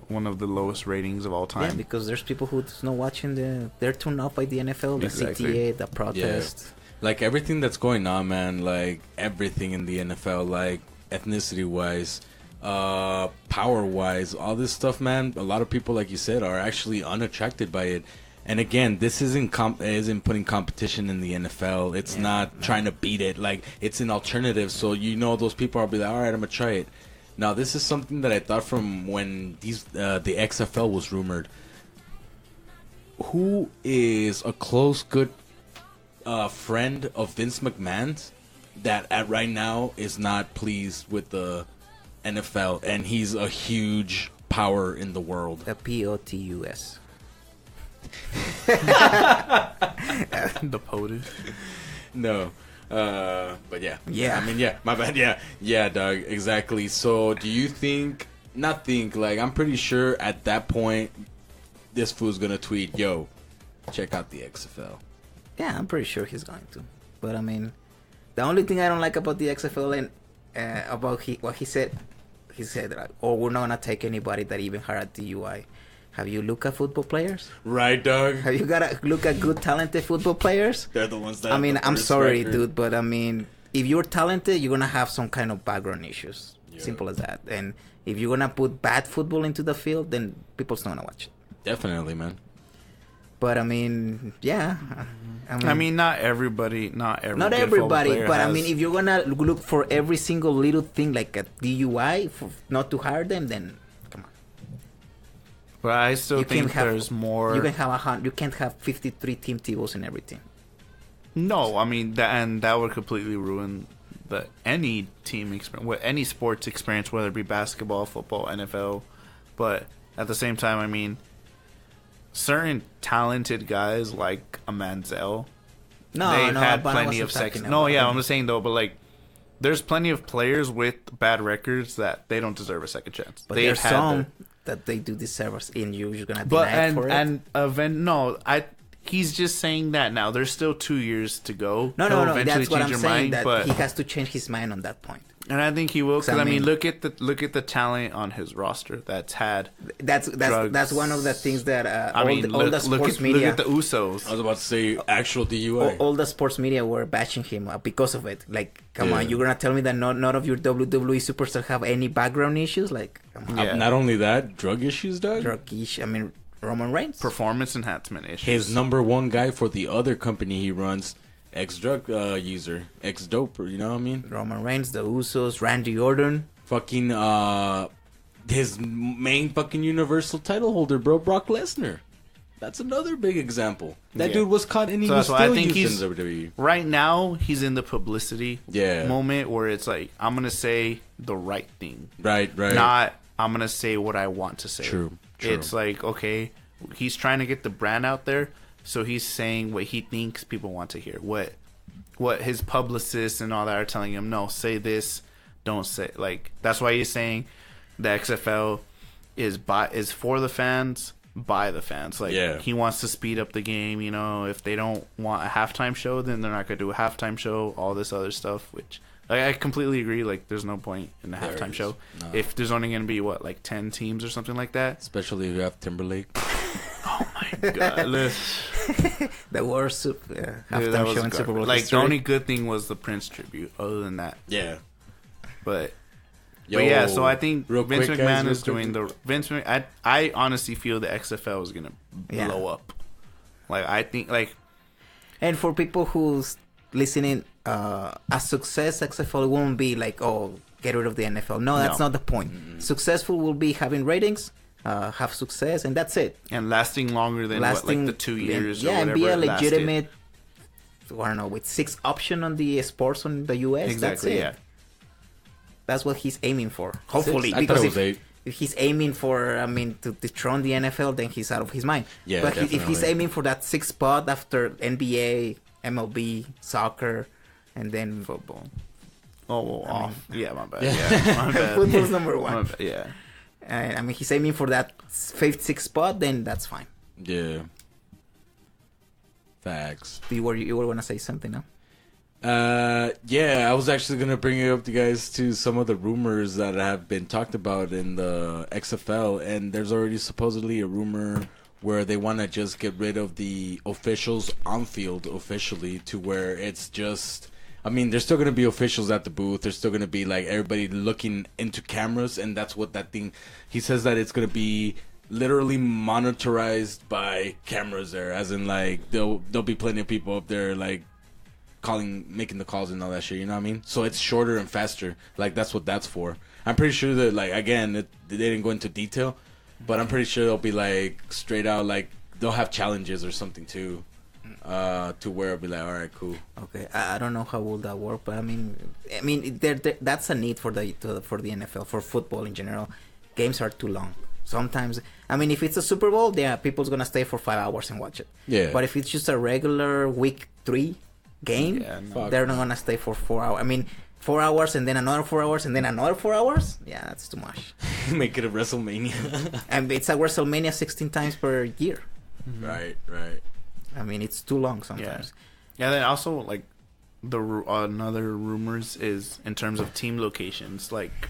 one of the lowest ratings of all yeah, time. because there's people who's not watching they're tuned off by the NFL, the Exactly. CTA, the protest. Like everything that's going on, man. Like everything in the NFL, like ethnicity-wise, power-wise, all this stuff, man. A lot of people, like you said, are actually unattracted by it. And again, this isn't putting competition in the NFL. It's not trying to beat it. Like it's an alternative. So those people will be like, all right, I'm gonna try it. Now this is something that I thought from when the XFL was rumored. Who is a close, good friend of Vince McMahon's that at right now is not pleased with the NFL, and he's a huge power in the world. The POTUS. The POTUS. No, but yeah, Yeah. I mean, yeah, my bad. Yeah, dog, exactly. So, do you think? Like, I'm pretty sure at that point, this fool's gonna tweet, "Yo, check out the XFL." Yeah, I'm pretty sure he's going to. But I mean, the only thing I don't like about the XFL and about what he said, like, "Oh, we're not gonna take anybody that even had a DUI." Have you looked at football players? Right, dog. Have you gotta look at good, talented football players? They're the ones that. I mean, have the I'm worst sorry, record. dude, but I mean, if you're talented, you're gonna have some kind of background issues. Yeah. Simple as that. And if you're gonna put bad football into the field, then people's not gonna watch it. Definitely, man. But I mean, yeah. I mean, not everybody, not every Not good football everybody, player but I has- mean, if you're gonna look for every single little thing like a DUI for not to hire them, then come on. But I still think there's more. You can have you can't have 53 team tables in every team. No, I mean that would completely ruin any team experience, any sports experience, whether it be basketball, football, NFL. But at the same time, I mean, certain talented guys like a Manziel, they had but I plenty wasn't of sex. talking No, about yeah, him. I'm just saying though, but like, there's plenty of players with bad records that they don't deserve a second chance. But They've there's had some their- that they do deserve us, and you're gonna But deny it for it. he's just saying that now. There's still 2 years to go. No, He'll no. eventually That's what I'm change saying. your mind, That but he has to change his mind on that point. and I think he will. Because I I mean, mean- look at the talent on his roster that's had. That's Drugs. one of the things that I mean, all the look sports at media, the Usos. I was about to say actual DUI. all the sports media were bashing him because of it. Like, come Yeah. on, you're gonna tell me that none of your WWE superstars have any background issues? Like, come on. Yeah. Not only that, drug issues, dog. Drug issue. I mean, Roman Reigns. Performance enhancement issues. His number one guy for the other company he runs, ex-drug user, ex-doper, you know what I mean? Roman Reigns, the Usos, Randy Orton. Fucking, his main fucking universal title holder, bro, Brock Lesnar. That's another big example. That Yeah. dude was caught and he So was that's why I still think used in WWE. Right now, he's in the publicity Yeah. moment where it's like, I'm going to say the right thing. Right. Not, I'm going to say what I want to say. True. It's like, okay, he's trying to get the brand out there, so he's saying what he thinks people want to hear. What his publicists and all that are telling him, no, say this, don't say. Like, that's why he's saying the XFL is for the fans, by the fans. Like, he wants to speed up the game. You know, if they don't want a halftime show, then they're not going to do a halftime show, all this other stuff, which I completely agree. Like, there's no point in the halftime show. No. If there's only going to be, 10 teams or something like that? Especially if you have Timberlake. Oh, my God. The worst halftime show in Super Bowl Like, history. the only good thing was the Prince tribute, other than that. Yeah. But yeah, so I think Vince McMahon is doing the... I honestly feel the XFL is going to blow up. Like, I think, like... And for people who's listening, a success XFL won't be like, oh, get rid of the NFL. No, that's not the point. Mm-hmm. Successful will be having ratings, have success, and that's it. And lasting longer than the 2 years or whatever. Yeah, and be a legitimate, I don't know, with 6 option on the sports on the US. Exactly, that's it. That's what he's aiming for. Hopefully. 6? Because if he's aiming for, to dethrone the NFL, then he's out of his mind. Yeah, but if he's aiming for that 6th spot after NBA, MLB, soccer, and then football. Yeah, my bad. Yeah, my bad. Football's number 1. Yeah. He's aiming for that 5th, 6th spot, then that's fine. Yeah. Facts. You were going to say something, no? Yeah, I was actually gonna bring it up to you guys to some of the rumors that have been talked about in the XFL, and there's already supposedly a rumor where they want to just get rid of the officials on field officially, to where it's just, there's still gonna be officials at the booth. There's still gonna be like everybody looking into cameras, and that's what that thing. He says that it's gonna be literally monitorized by cameras there, as in like there'll be plenty of people up there like making the calls and all that shit, you know what I mean? So it's shorter and faster. Like, that's what that's for. I'm pretty sure that, like, again, they didn't go into detail, but I'm pretty sure they'll be like straight out, like they'll have challenges or something too, to where it'll be like, all right, cool. Okay, I don't know how will that work, but that's a need for the NFL, for football in general. Games are too long. Sometimes, if it's a Super Bowl, people's gonna stay for 5 hours and watch it. Yeah. But if it's just a regular week 3 game, they're not gonna stay for 4 hours. 4 hours and then another 4 hours and then another 4 hours. Yeah, that's too much. Make it a WrestleMania. And it's a WrestleMania 16 times per year. Mm-hmm. Right. It's too long sometimes. Yeah. Then also, like, another rumors is in terms of team locations. Like,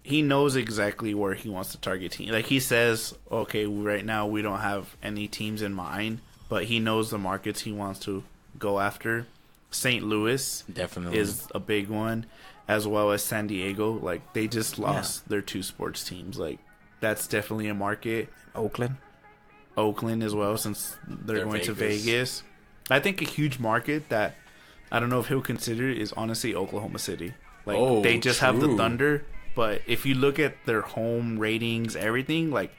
he knows exactly where he wants to target team. Like, he says, okay, right now we don't have any teams in mind, but he knows the markets he wants to go after. St. Louis definitely is a big one, as well as San Diego. Like, they just lost their 2 sports teams. Like, that's definitely a market. Oakland as well, since they're going to Vegas. I think a huge market that I don't know if he'll consider is honestly Oklahoma City. Like, they just have the Thunder, but if you look at their home ratings, everything, like,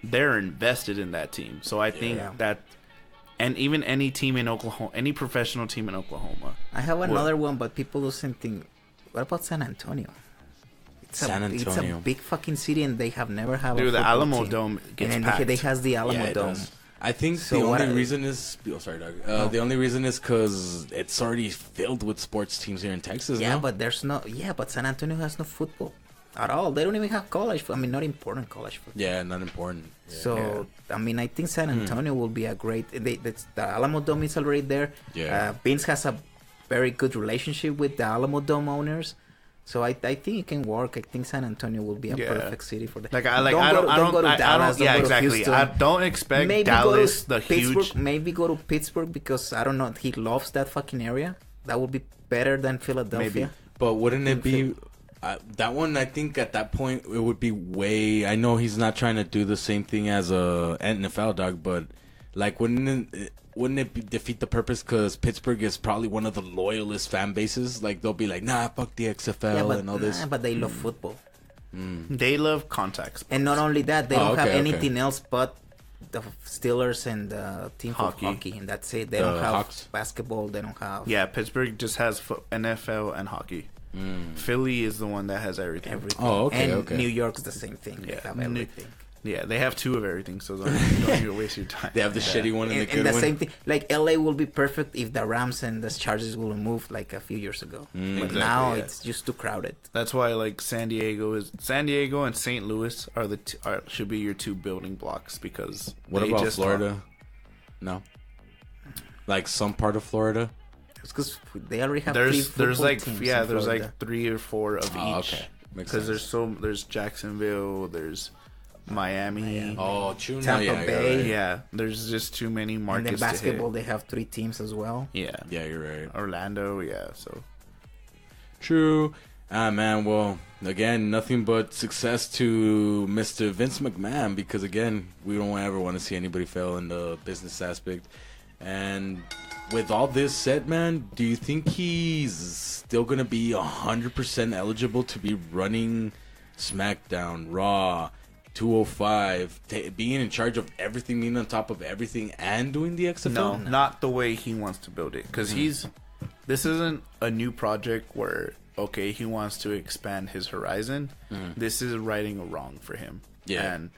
they're invested in that team. So I think that. And even any team in Oklahoma, any professional team in Oklahoma. I have another one, but people doesn't think. What about San Antonio? It's a big fucking city, and they have never had. Dude, the Alamo Dome gets packed. They has the Alamo Dome. I think the only reason is. Oh, sorry, Doug. The only reason is because it's already filled with sports teams here in Texas. Yeah, but there's no. Yeah, but San Antonio has no football at all. They don't even have college. Not important college football. Yeah, not important. Yeah. So I think San Antonio will be a great. The Alamo Dome is already there. Yeah. Vince has a very good relationship with the Alamo Dome owners, so I think it can work. I think San Antonio will be a perfect city for that. Don't go to Dallas. Yeah, exactly. I don't expect Dallas the huge. Maybe go to Pittsburgh, because I don't know. He loves that fucking area. That would be better than Philadelphia. Maybe. But wouldn't it be? That one, I think at that point it would be way. I know he's not trying to do the same thing as a NFL dog, but like wouldn't it defeat the purpose? Because Pittsburgh is probably one of the loyalist fan bases. Like, they'll be like, nah, fuck the XFL and all this. But they love football. They love contact sports. And not only that, they don't have anything else but the Steelers and the team for hockey, and that's it. They don't have Hawks. basketball. They don't have Yeah, Pittsburgh just has NFL and hockey. Philly is the one that has everything. everything. Oh, okay, And okay. New York's the same thing. They Yeah. have everything. Yeah, they have two of everything, so don't even waste your time. They have the shitty one and the And good the one. same thing, like LA will be perfect if the Rams and the Chargers will move like a few years ago. But Exactly, now yeah. it's just too crowded. That's why like San Diego and St. Louis are should be your two building blocks because What they about just Florida? No. Like some part of Florida? Because they already have There's three football like teams yeah in there's Florida. like 3 or 4 of Oh, each okay. Makes because sense. there's Jacksonville, there's Miami. Oh, true. Tampa yeah, Bay. You're right. Yeah, there's just too many and markets then basketball, to hit. they have 3 teams as well. Yeah, Yeah, you're right. Orlando. Yeah, so True. Man, well, again, nothing but success to Mr. Vince McMahon because, again, we don't ever want to see anybody fail in the business aspect. And with all this said, man, do you think he's still going to be 100% eligible to be running SmackDown, Raw, 205, being in charge of everything, being on top of everything, and doing the XFL? no, not the way he wants to build it because this isn't a new project where okay he wants to expand his horizon. This is righting a wrong for him. Yeah. And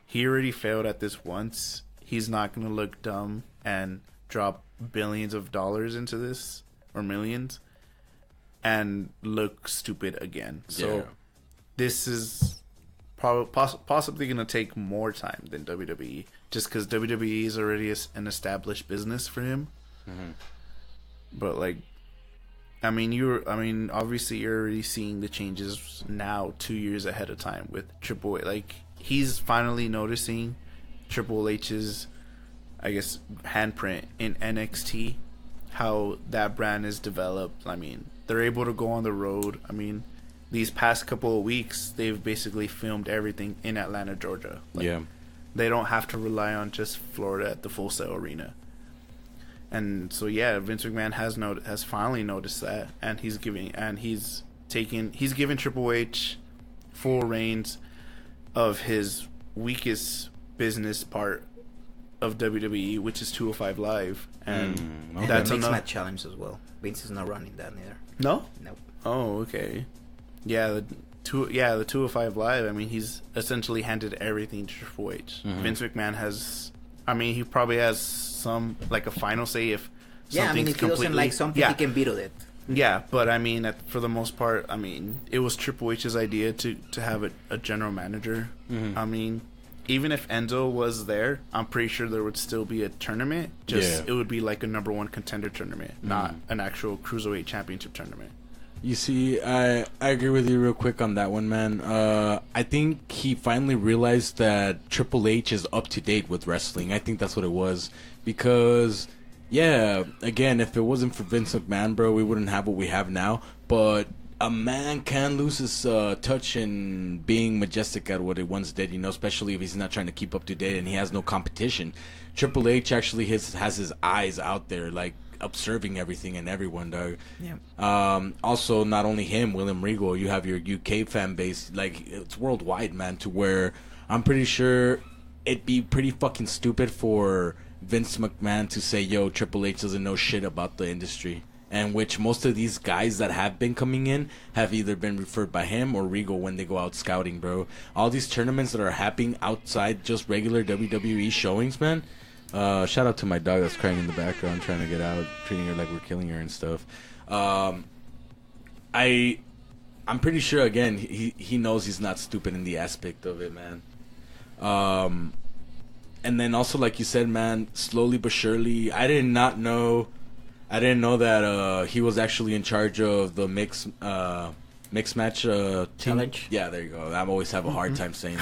he already failed at this once. He's not gonna look dumb and drop billions of dollars into this or millions and look stupid again. So Yeah. this is possibly going to take more time than WWE, just because WWE is already an established business for him. But like, obviously you're already seeing the changes now, 2 years ahead of time with Triple H. Like he's finally noticing Triple H's, I guess, handprint in NXT, how that brand is developed. I mean, they're able to go on the road. I mean, these past couple of weeks, they've basically filmed everything in Atlanta, Georgia. Like, Yeah. they don't have to rely on just Florida at the Full Sail Arena. And so, yeah, Vince McMahon has finally noticed that, and he's giving Triple H full reins of his weakest business part of WWE, which is 205 Live, and And that's the Mixed enough. Match Challenge as well. Vince is not running that neither. No. Nope. Oh, okay. Yeah, the 205 Live. I mean, he's essentially handed everything to Triple H. Vince McMahon has. I mean, he probably has some like a final say if. Yeah, I mean, something's if he doesn't completely- like something, yeah. he can veto it. Yeah, but I mean, for the most part, I mean, it was Triple H's idea to have a general manager. I mean, even if Enzo was there, I'm pretty sure there would still be a tournament. Just Yeah. it would be like a number 1 contender tournament, not an actual cruiserweight championship tournament. You see, I agree with you real quick on that one, man. I think he finally realized that Triple H is up to date with wrestling. I think that's what it was. Because, yeah, again, if it wasn't for Vince McMahon, bro, we wouldn't have what we have now. But a man can lose his touch in being majestic at what he once did, you know, especially if he's not trying to keep up to date and he has no competition. Triple H actually has his eyes out there, like, observing everything and everyone, dog. Yeah. Also, not only him, William Regal, you have your UK fan base, like, it's worldwide, man, to where I'm pretty sure it'd be pretty fucking stupid for Vince McMahon to say, yo, Triple H doesn't know shit about the industry. And which most of these guys that have been coming in have either been referred by him or Regal when they go out scouting, bro. All these tournaments that are happening outside just regular WWE showings, man. Shout out to my dog that's crying in the background, trying to get out, treating her like we're killing her and stuff. I'm pretty sure, again, he knows he's not stupid in the aspect of it, man. And then also, like you said, man, slowly but surely, I didn't know that he was actually in charge of the mixed match team. Challenge. Yeah, there you go. I always have a hard time saying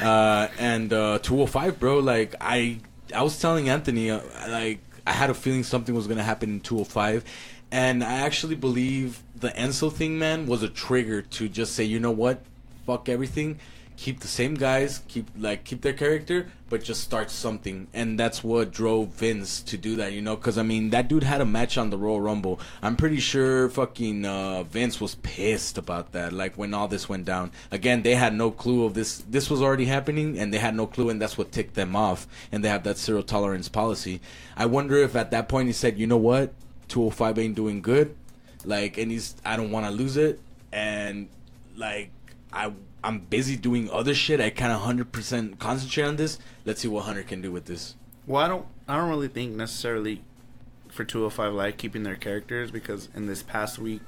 that. And 205, bro. Like I was telling Anthony, like I had a feeling something was gonna happen in 205, and I actually believe the Enzo thing, man, was a trigger to just say, you know what, fuck everything. keep the same guys, keep their character, but just start something. And that's what drove Vince to do that, you know, because I mean that dude had a match on the Royal Rumble. I'm pretty sure fucking Vince was pissed about that, like when all this went down. Again, they had no clue of this was already happening, and they had no clue, and that's what ticked them off, and they have that zero tolerance policy. I wonder if at that point he said, you know what, 205 ain't doing good, like, and I don't want to lose it, and like I'm busy doing other shit. I kind of 100% concentrate on this. Let's see what Hunter can do with this. Well, I don't really think necessarily for 205 Live keeping their characters, because in this past week,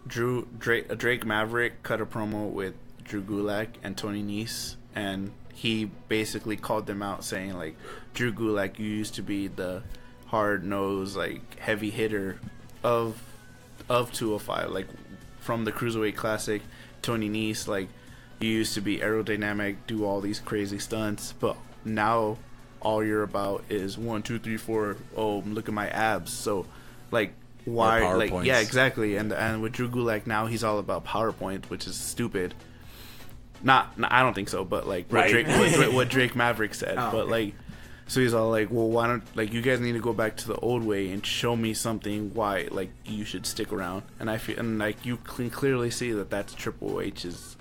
Drake Maverick cut a promo with Drew Gulak and Tony Nese, and he basically called them out, saying like, Drew Gulak, you used to be the hard nosed, like heavy hitter of 205, like from the Cruiserweight Classic. Tony Nese, like, you used to be aerodynamic, do all these crazy stunts, but now all you're about is 1, 2, 3, 4. Oh, look at my abs. So, like, why? Like, yeah, exactly. And with Drew Gulak now, he's all about PowerPoint, which is stupid. Not I don't think so, but like what Drake Maverick said. But like, so he's all like, well, why don't, like, you guys need to go back to the old way and show me something why, like, you should stick around. And I feel, and like, you can clearly see it's Triple H's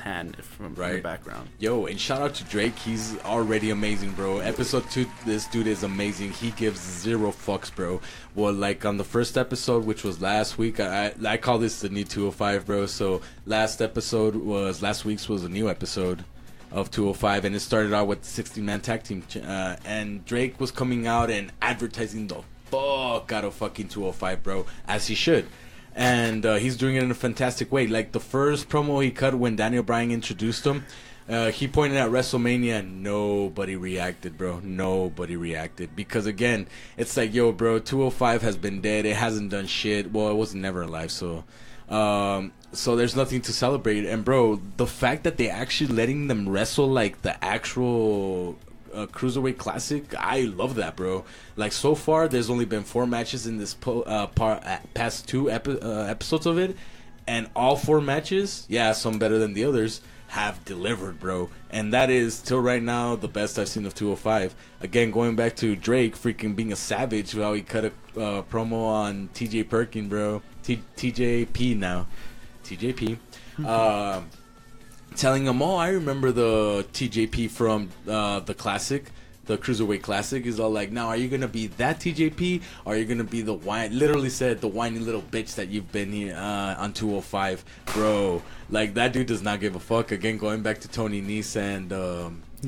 hand from the background. Yo, and shout out to Drake. He's already amazing, bro. Episode 2, this dude is amazing. He gives zero fucks, bro. Well, like on the first episode, which was last week, I call this the new 205, bro. So last week's was a new episode of 205, and it started out with the 60-man tag team, and Drake was coming out and advertising the fuck out of fucking 205, bro, as he should. And he's doing it in a fantastic way. Like the first promo he cut when Daniel Bryan introduced him, he pointed at WrestleMania, and nobody reacted, bro. Nobody reacted, because again, it's like, yo, bro, 205 has been dead. It hasn't done shit. Well, it was never alive, so there's nothing to celebrate. And bro, the fact that they actually letting them wrestle like the actual Cruiserweight Classic, I love that, bro. Like, so far there's only been 4 matches in this past 2 episodes of it, and all 4 matches, yeah, some better than the others, have delivered, bro. And that is till right now the best I've seen of 205. Again, going back to Drake freaking being a savage, how he cut a promo on TJ Perkin, bro. TJP now. TJP. Telling him, oh, I remember the TJP from the Classic, the Cruiserweight Classic. He's all like, now, are you going to be that TJP? Or are you going to be the literally said, the whiny little bitch that you've been here on 205? Bro, like, that dude does not give a fuck. Again, going back to Tony Nese and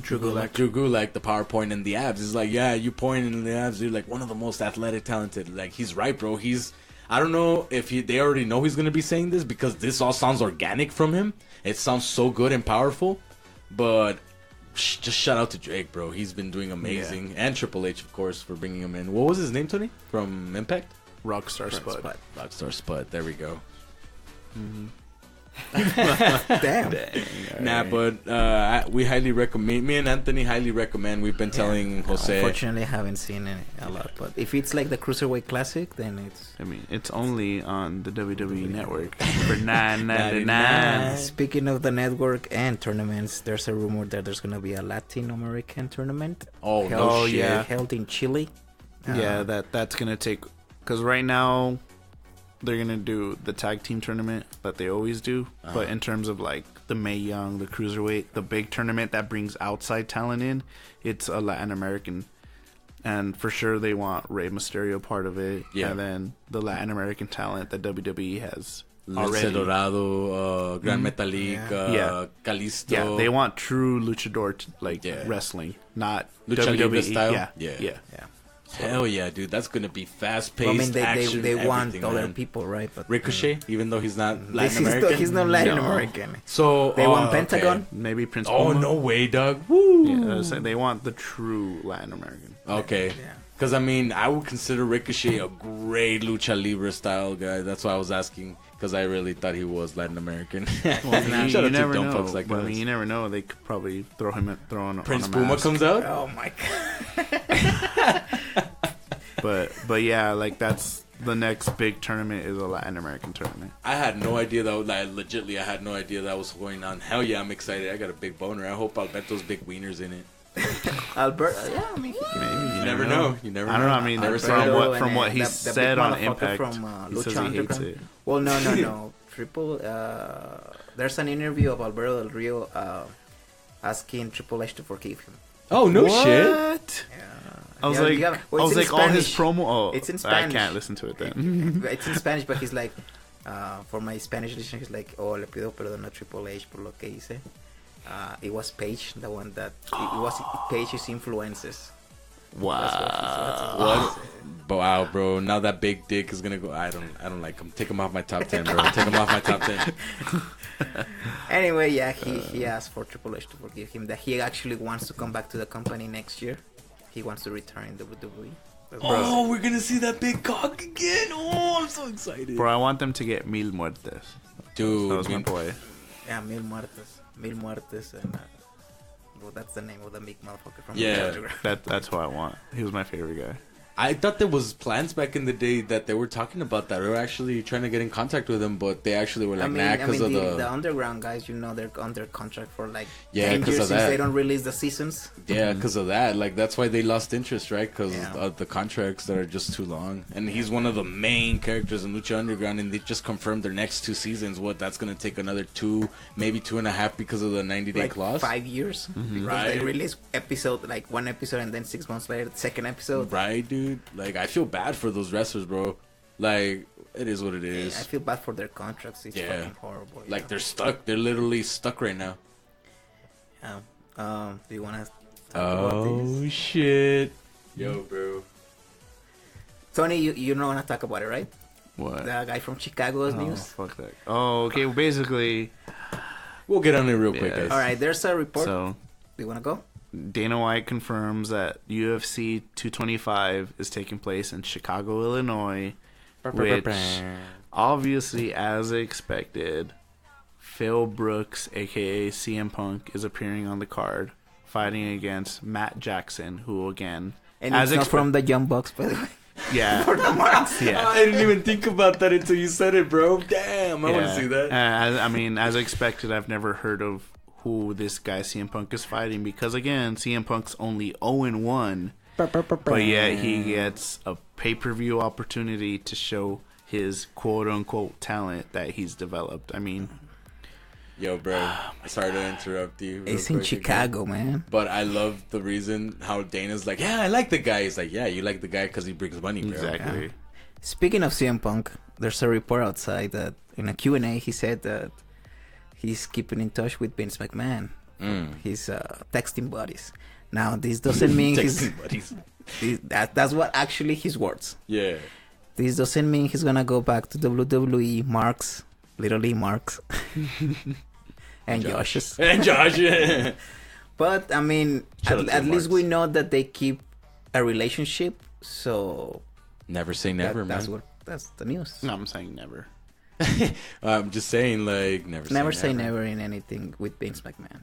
Drew Gulak, the PowerPoint and the abs. He's like, yeah, you pointing in the abs. You're like one of the most athletic, talented. Like, he's right, bro. I don't know if they already know he's going to be saying this, because this all sounds organic from him. It sounds so good and powerful. But just shout out to Drake, bro. He's been doing amazing. Yeah. And Triple H, of course, for bringing him in. What was his name, Tony? From Impact? Rockstar Spud. Rockstar Spud. There we go. Mm-hmm. Damn. Nah, but we highly recommend. Me and Anthony highly recommend. We've been telling Jose. Unfortunately, I haven't seen it a lot. But if it's like the Cruiserweight Classic, then it's. I mean, it's only on the WWE Network for $9.99. Speaking of the network and tournaments, there's a rumor that there's gonna be a Latin American tournament. Oh no shit! Yeah, held in Chile. Yeah, that's gonna take, because right now they're gonna do the tag team tournament that they always do, but in terms of like the Mae Young, the Cruiserweight, the big tournament that brings outside talent in, it's a Latin American, and for sure they want Rey Mysterio part of it. Yeah, and then the Latin American talent that WWE has already. Dorado, Gran Metalik, Kalisto. Yeah, they want true luchador wrestling, not Lucha WWE Libre style. Yeah. Hell yeah, dude! That's gonna be fast-paced action. They want other man. people, right? But Ricochet, even though he's not Latin American, he's not Latin American. So they want Pentagon, okay. Maybe Prince Puma. Oh no way, Doug! Woo! Yeah, they want the true Latin American. Okay, because I mean, I would consider Ricochet a great lucha libre style guy. That's why I was asking, because I really thought he was Latin American. Well, you never know. Folks like I mean, you never know. They could probably throw on Prince on a Puma mask. comes out. Oh my god! But yeah, like that's the next big tournament is a Latin American tournament. I had no idea that. Like, legitly, I had no idea that was going on. Hell yeah, I'm excited. I got a big boner. I hope Alberto's big wieners in it. Alberto, yeah, I mean, Maybe You never know. You never know. I don't know. I mean, Alberto from what and he the said big on motherfucker Impact, from, he says Lucha he hates Underground. it. Well, no. Triple. There's an interview of Alberto Del Rio asking Triple H to forgive him. Oh no shit. What? Yeah. I was Yeah, like, you have- well, it's in all his Spanish. promo. Oh, It's in I Spanish. can't listen to it then. It's in Spanish, but he's like, for my Spanish edition, he's like, oh, le pido perdón a Triple H por lo que hice. It was Paige, the one that it was Paige's influences. Wow. What? But wow, bro. Now that big dick is gonna go. I don't like him. Take him off my top 10, bro. Take him off my top 10. Anyway, yeah, he asked for Triple H to forgive him. That he actually wants to come back to the company next year. He wants to return in WWE. Oh, we're gonna see that big cock again. Oh, I'm so excited. Bro, I want them to get Mil Muertes. Dude, That was my boy. Yeah, Mil Muertes, and well, that's the name of the big motherfucker from Yeah. the Underground. That's who I want. He was my favorite guy. I thought there was plans back in the day that they were talking about that. They were actually trying to get in contact with him, but they actually were like, nah, because of the Underground guys, they're under contract for like Yeah, 10 'cause years of since that. they don't release the seasons. Yeah, because of that. Like, that's why they lost interest, right? Because Yeah. of the contracts that are just too long. And he's one of the main characters in Lucha Underground, and they just confirmed their next 2 seasons. What, that's going to take another 2, maybe 2.5 because of the 90-day Like clause? 5 years. Because Right. they release one episode, and then 6 months later, the second episode. Right, dude? Like, I feel bad for those wrestlers, bro. Like, it is what it is. I feel bad for their contracts. It's Yeah. fucking horrible. Like, they're stuck. They're literally stuck right now. Do you want to talk about this? Shit. Yo, bro. Tony, you don't want to talk about it, right? What? The guy from Chicago's Oh, news. fuck that. Oh, okay. Well, basically, We'll get on it real quick, Yeah. guys. All right, there's a report. so Do you want to go? Dana White confirms that UFC 225 is taking place in Chicago, Illinois, which obviously, as expected, Phil Brooks, aka CM Punk, is appearing on the card, fighting against Matt Jackson, who again, And as it's not expe- from the Young Bucks, by the way. yeah, For the months. yeah. I didn't even think about that until you said it, bro. Damn, I want to see that. As expected, I've never heard of who this guy CM Punk is fighting because, again, CM Punk's only 0-1, but yet he gets a pay-per-view opportunity to show his quote-unquote talent that he's developed. I mean, Yo, bro. Sorry to interrupt you. real It's in quick Chicago, again. man. But I love the reason how Dana's like, yeah, I like the guy. He's like, yeah, you like the guy because he brings money, bro. exactly. Speaking of CM Punk, there's a report outside that in a Q&A he said that he's keeping in touch with Vince McMahon. He's texting buddies. Now, this doesn't mean Texting buddies. that's what actually his words. Yeah. This doesn't mean he's gonna go back to WWE. Marks, literally Marks, and Josh's. And Josh, yeah. But I mean, Shout out to at least Marks. we know that they keep a relationship. So Never say never, that's man. that's the news. No, I'm saying never. I'm just saying, like, never Say never in anything with Vince McMahon.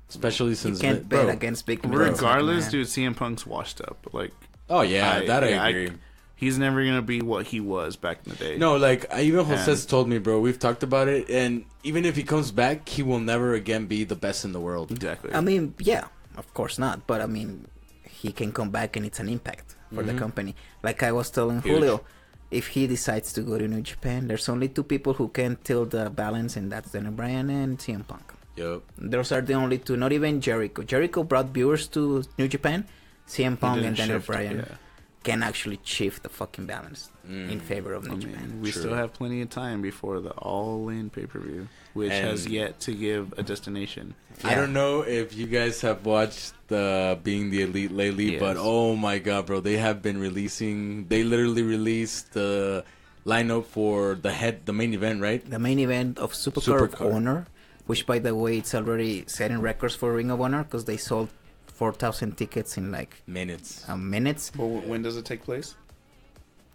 Especially You since can't bro. bet against big. Vince Regardless, McMahon. dude, CM Punk's washed up. Like, Oh yeah, I agree. He's never gonna be what he was back in the day. No, like even And- Jose's told me, bro. We've talked about it, and even if he comes back, he will never again be the best in the world. exactly. I mean, yeah, of course not. But I mean, he can come back and it's an impact for the company. Like I was telling Huge. Julio, if he decides to go to New Japan, there's only 2 people who can tilt the balance, and that's Daniel Bryan and CM Punk. Yep. Those are the only 2. Not even Jericho. Jericho brought viewers to New Japan. CM Punk didn't and Daniel shift, Bryan yeah. can actually shift the fucking balance in favor of New Japan. We True. still have plenty of time before the All-In pay-per-view, which has And- yet to give a destination. I don't know if you guys have watched the Being the Elite lately, Yes. but oh my god, bro, they have been releasing. They literally released the lineup for the main event, right? The main event of Supercard of Supercard. Honor, which by the way, it's already setting records for Ring of Honor because they sold 4,000 tickets in like Minutes. minutes. Well, when does it take place?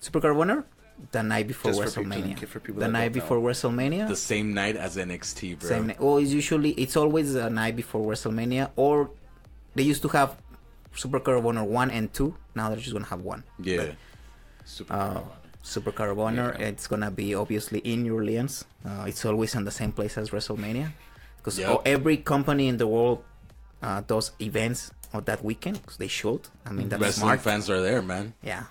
Supercard of Honor, the night before Just for WrestleMania. people The that night don't before WrestleMania. The same night as NXT, bro. Same night. Well, it's always the night before WrestleMania, or they used to have Supercard of Honor 1 and 2. Now they're just gonna have 1. Yeah. Super. Supercard of Honor. Yeah. It's gonna be obviously in New Orleans. It's always in the same place as WrestleMania, because Yep. every company in the world does events on that weekend, because they should. I mean, that's Wrestling smart. fans are there, man. Yeah.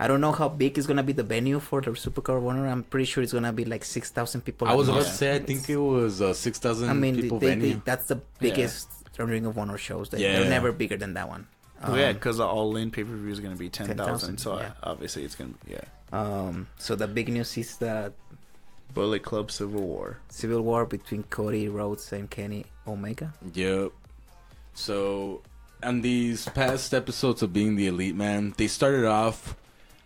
I don't know how big is gonna be the venue for the Supercard of Honor. I'm pretty sure it's gonna be like 6,000 people. I at was about most. to say, I think it was 6,000 I mean, people they, venue. that's the biggest Ring of Honor shows. They're Yeah. never bigger than that one. Yeah, because the all-in pay-per-view is going to be 10,000. 10,000, So yeah. obviously it's going to be, yeah. So the big news is that Bullet Club Civil War. Civil War between Cody Rhodes and Kenny Omega. Yep. So, on these past episodes of Being the Elite, man, they started off.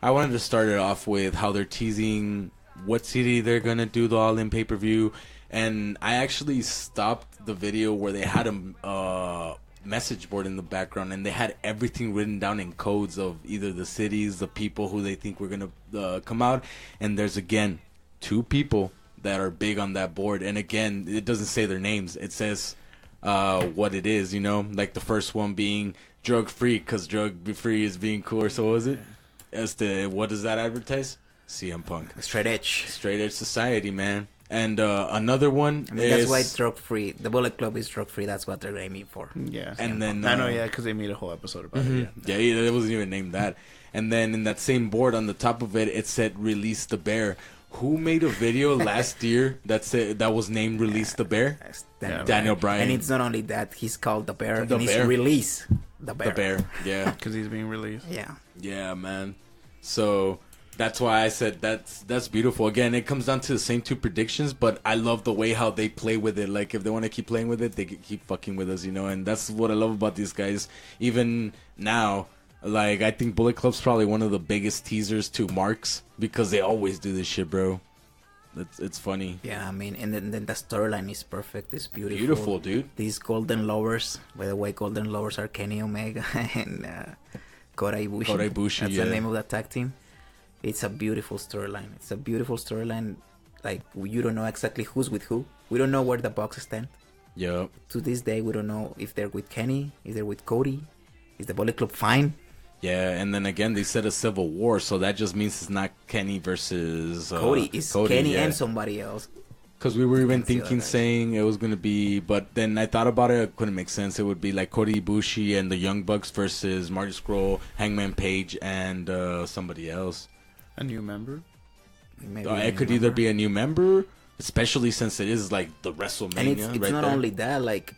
I wanted to start it off with how they're teasing what city they're gonna do the All-In pay-per-view, and I actually stopped the video where they had a message board in the background, and they had everything written down in codes of either the cities, the people who they think were gonna come out, and there's again 2 people that are big on that board, and again, it doesn't say their names. It says what it is, you know, like the first one being drug free, because drug free is being cool, or so was it? As to what does that advertise? CM Punk, Straight Edge. Straight Edge Society, man. And another one I mean, that's why it's drug free. The Bullet Club is drug free. That's what they're aiming for. Yeah. And then I know, yeah, because they made a whole episode about it. Yeah. yeah, it wasn't even named that. And then in that same board on the top of it, it said "Release the Bear." Who made a video last year that said that was named "Release the Bear"? That's Daniel Bryan. And it's not only that, he's called the Bear. The and he's Bear. release the Bear. The Bear, yeah, Because he's being released. Yeah. yeah, man. So that's why I said that's beautiful. Again, it comes down to the same 2 predictions, but I love the way how they play with it. Like if they want to keep playing with it, they keep fucking with us, you know. And that's what I love about these guys. Even now, like I think Bullet Club's probably one of the biggest teasers to marks because they always do this shit, bro. It's funny. Yeah, I mean, and then the storyline is perfect. It's beautiful. Beautiful, dude. These Golden Lovers, by the way, Golden Lovers are Kenny Omega and Kota Ibushi. Kota Ibushi, That's yeah. the name of the tag team. It's a beautiful storyline. It's a beautiful storyline. Like, you don't know exactly who's with who. We don't know where the Bucks stand. Yep. To this day, we don't know if they're with Kenny, if they're with Cody. Is the Bullet Club fine? Yeah, and then again, they said a civil war, so that just means it's not Kenny versus Cody. It's Kenny and somebody else. Because we were even Against the thinking, other guys. saying it was going to be, but then I thought about it, it couldn't make sense. It would be like Cody Ibushi and the Young Bucks versus Marty Scurll, Hangman Page, and somebody else. A new member? Maybe It could either be a new member, especially since it is like the WrestleMania. And it's right not there. only that, like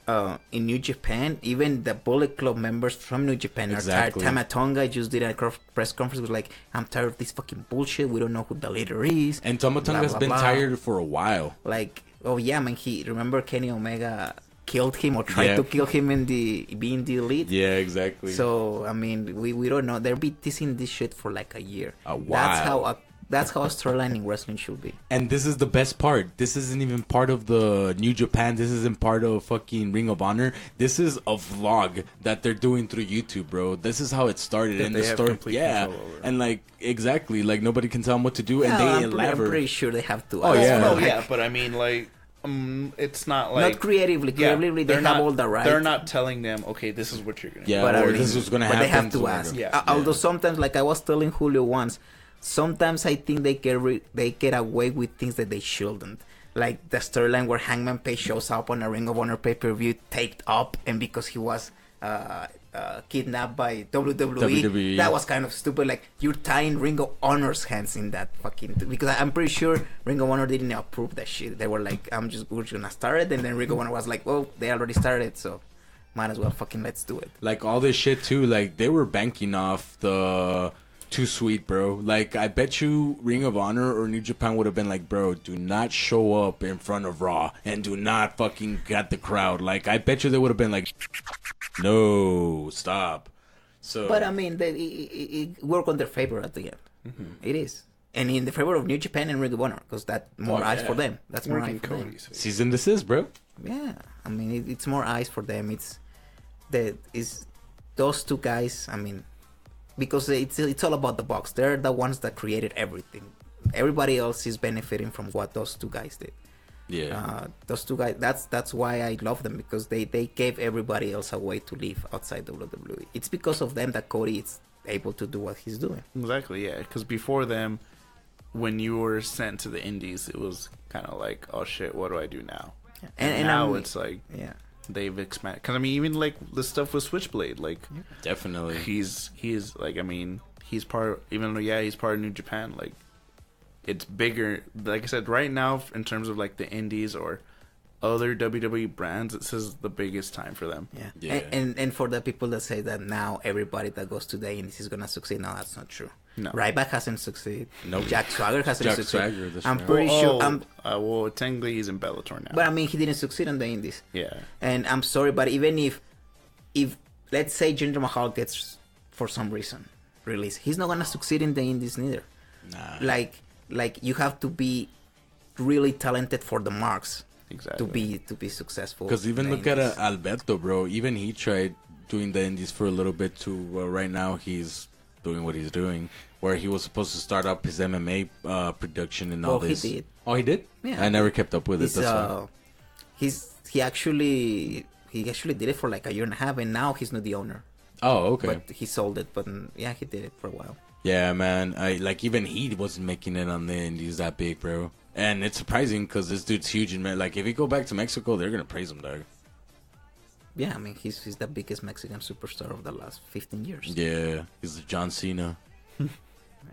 in New Japan, even the Bullet Club members from New Japan Exactly. are tired. Tamatonga just did a press conference, was like, I'm tired of this fucking bullshit. We don't know who the leader is. And Tomatonga's blah, been blah. tired for a while. Like, oh yeah, man, remember Kenny Omega killed him or tried Yeah. to kill him in being the elite? Yeah, exactly. So, I mean, we don't know. They'll be teasing this shit for like a year. A while. That's how a storyline in wrestling should be. And this is the best part. This isn't even part of the New Japan. This isn't part of fucking Ring of Honor. This is a vlog that they're doing through YouTube, bro. This is how it started. That And they the have story, complete yeah. control over. And like, exactly, like nobody can tell them what to do. And Yeah, they I'm elaborate. pretty sure they have to. Oh, ask yeah. for, Oh, like, yeah, but I mean, like, it's not like... not creatively. Yeah, Creatively, they they're have not- all the right. They're not telling them, okay, this is what you're going to Yeah, But or I mean, this is going to but happen. they have to so ask. Yeah. Although sometimes, like I was telling Julio once, sometimes I think they get away with things that they shouldn't. Like the storyline where Hangman Page shows up on a Ring of Honor pay-per-view taped up, and because he was kidnapped by WWE, that was kind of stupid. Like, you're tying Ring of Honor's hands in that fucking... Because I'm pretty sure Ring of Honor didn't approve that shit. They were like, we're just gonna start it, and then Ring of Honor was like, well, they already started it, so might as well fucking let's do it. Like all this shit too, like they were banking off the Too Sweet, bro. Like I bet you Ring of Honor or New Japan would have been like, bro, do not show up in front of Raw and do not fucking get the crowd. Like I bet you they would have been like, no, stop. So, But I mean, it worked on their favor at the end. Mm-hmm. It is, and in the favor of New Japan and Ring of Honor, because that's more Oh, eyes yeah. for them. That's more eyes Working for them. Cody's face. season this is, bro. Yeah, I mean, it's more eyes for them. It's those two guys. I mean, because it's all about the Bucks. They're the ones that created everything. Everybody else is benefiting from what those two guys did. Yeah. Those two guys. That's why I love them, because they gave everybody else a way to live outside WWE. It's because of them that Cody is able to do what he's doing. Exactly, yeah. Because before them, when you were sent to the Indies, it was kind of like, oh shit, what do I do now? And now it's like, yeah, they've expanded. Because I mean, even like the stuff with Switchblade, like Definitely. he's like, I mean, he's part. Even though he's part of New Japan, like it's bigger. Like I said, right now in terms of like the Indies or other WWE brands, this is the biggest time for them. Yeah. And for the people that say that now everybody that goes to the Indies is gonna succeed, no, that's not true. No. Ryback hasn't succeeded. Nope. Jack Swagger hasn't Jack succeeded. Swagger, that's I'm right. pretty sure. Well, technically he's in Bellator now. But I mean, he didn't succeed on the Indies. Yeah. And I'm sorry, but even if let's say Jinder Mahal gets for some reason released, he's not gonna succeed in the Indies neither. Nah. Like you have to be really talented for the marks Exactly. to be successful. Because even in the look at Indies. Alberto, bro. Even he tried doing the Indies for a little bit too. Well, right now he's doing what he's doing, where he was supposed to start up his MMA production and all Well, this. he did. Oh, he did? Yeah. I never kept up with it. He's, That's why. he actually did it for like a year and a half, and now he's not the owner. Oh, okay. But he sold it. But yeah, he did it for a while. Yeah, man. Like even he wasn't making it on the Indies that big, bro. And it's surprising because this dude's huge. And like if he go back to Mexico, they're gonna praise him, dog. Yeah, I mean he's the biggest Mexican superstar of the last 15 years. Yeah, he's the John Cena. I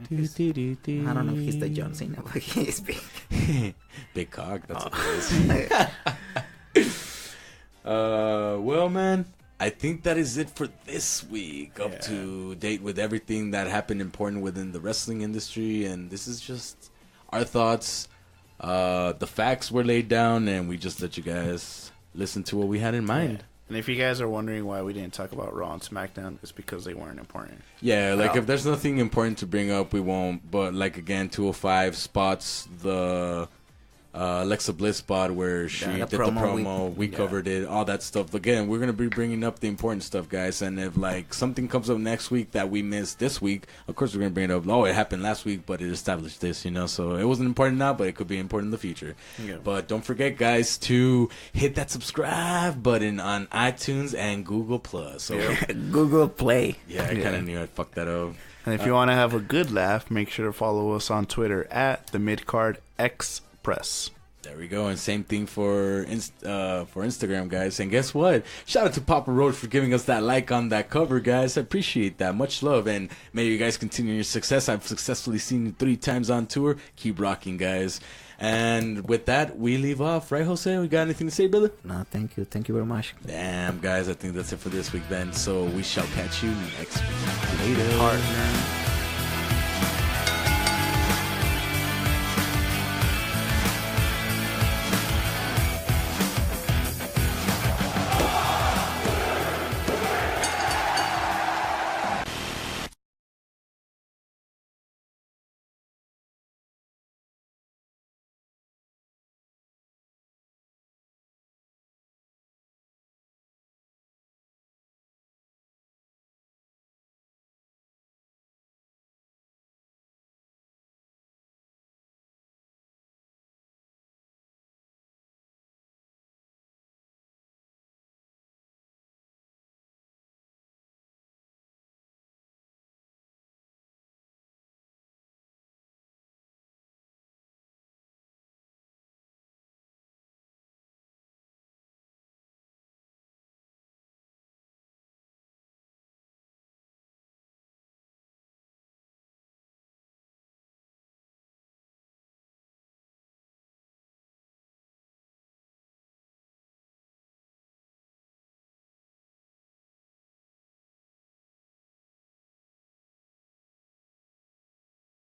don't know if he's the John Cena, but he's big. Big cock. That's what it is. Well, man, I think that is it for this week. Up to date with everything that happened important within the wrestling industry, and this is just our thoughts. The facts were laid down, and we just let you guys listen to what we had in mind. And if you guys are wondering why we didn't talk about Raw and SmackDown, it's because they weren't important. Yeah, like if there's nothing important to bring up, we won't. But like again, 205 spots the Alexa Bliss spot where she did the promo. We covered it, all that stuff. Again, we're gonna be bringing up the important stuff, guys. And if like something comes up next week that we missed this week, of course we're gonna bring it up. Oh, it happened last week, but it established this, you know. So it wasn't important now, but it could be important in the future. Yeah. But don't forget, guys, to hit that subscribe button on iTunes and Google Plus. So Google Play. yeah, I kind of knew I fucked that up. And if you want to have a good laugh, make sure to follow us on Twitter at the Midcard Express. There we go, and same thing for Instagram, guys. And guess what? Shout out to Papa Roach for giving us that like on that cover, guys. I appreciate that. Much love, and may you guys continue your success. I've successfully seen you 3 times on tour. Keep rocking, guys. And with that, we leave off, right, Jose? We got anything to say, brother? No, thank you very much. Damn, guys, I think that's it for this week then. So we shall catch you next week. Later. Partner.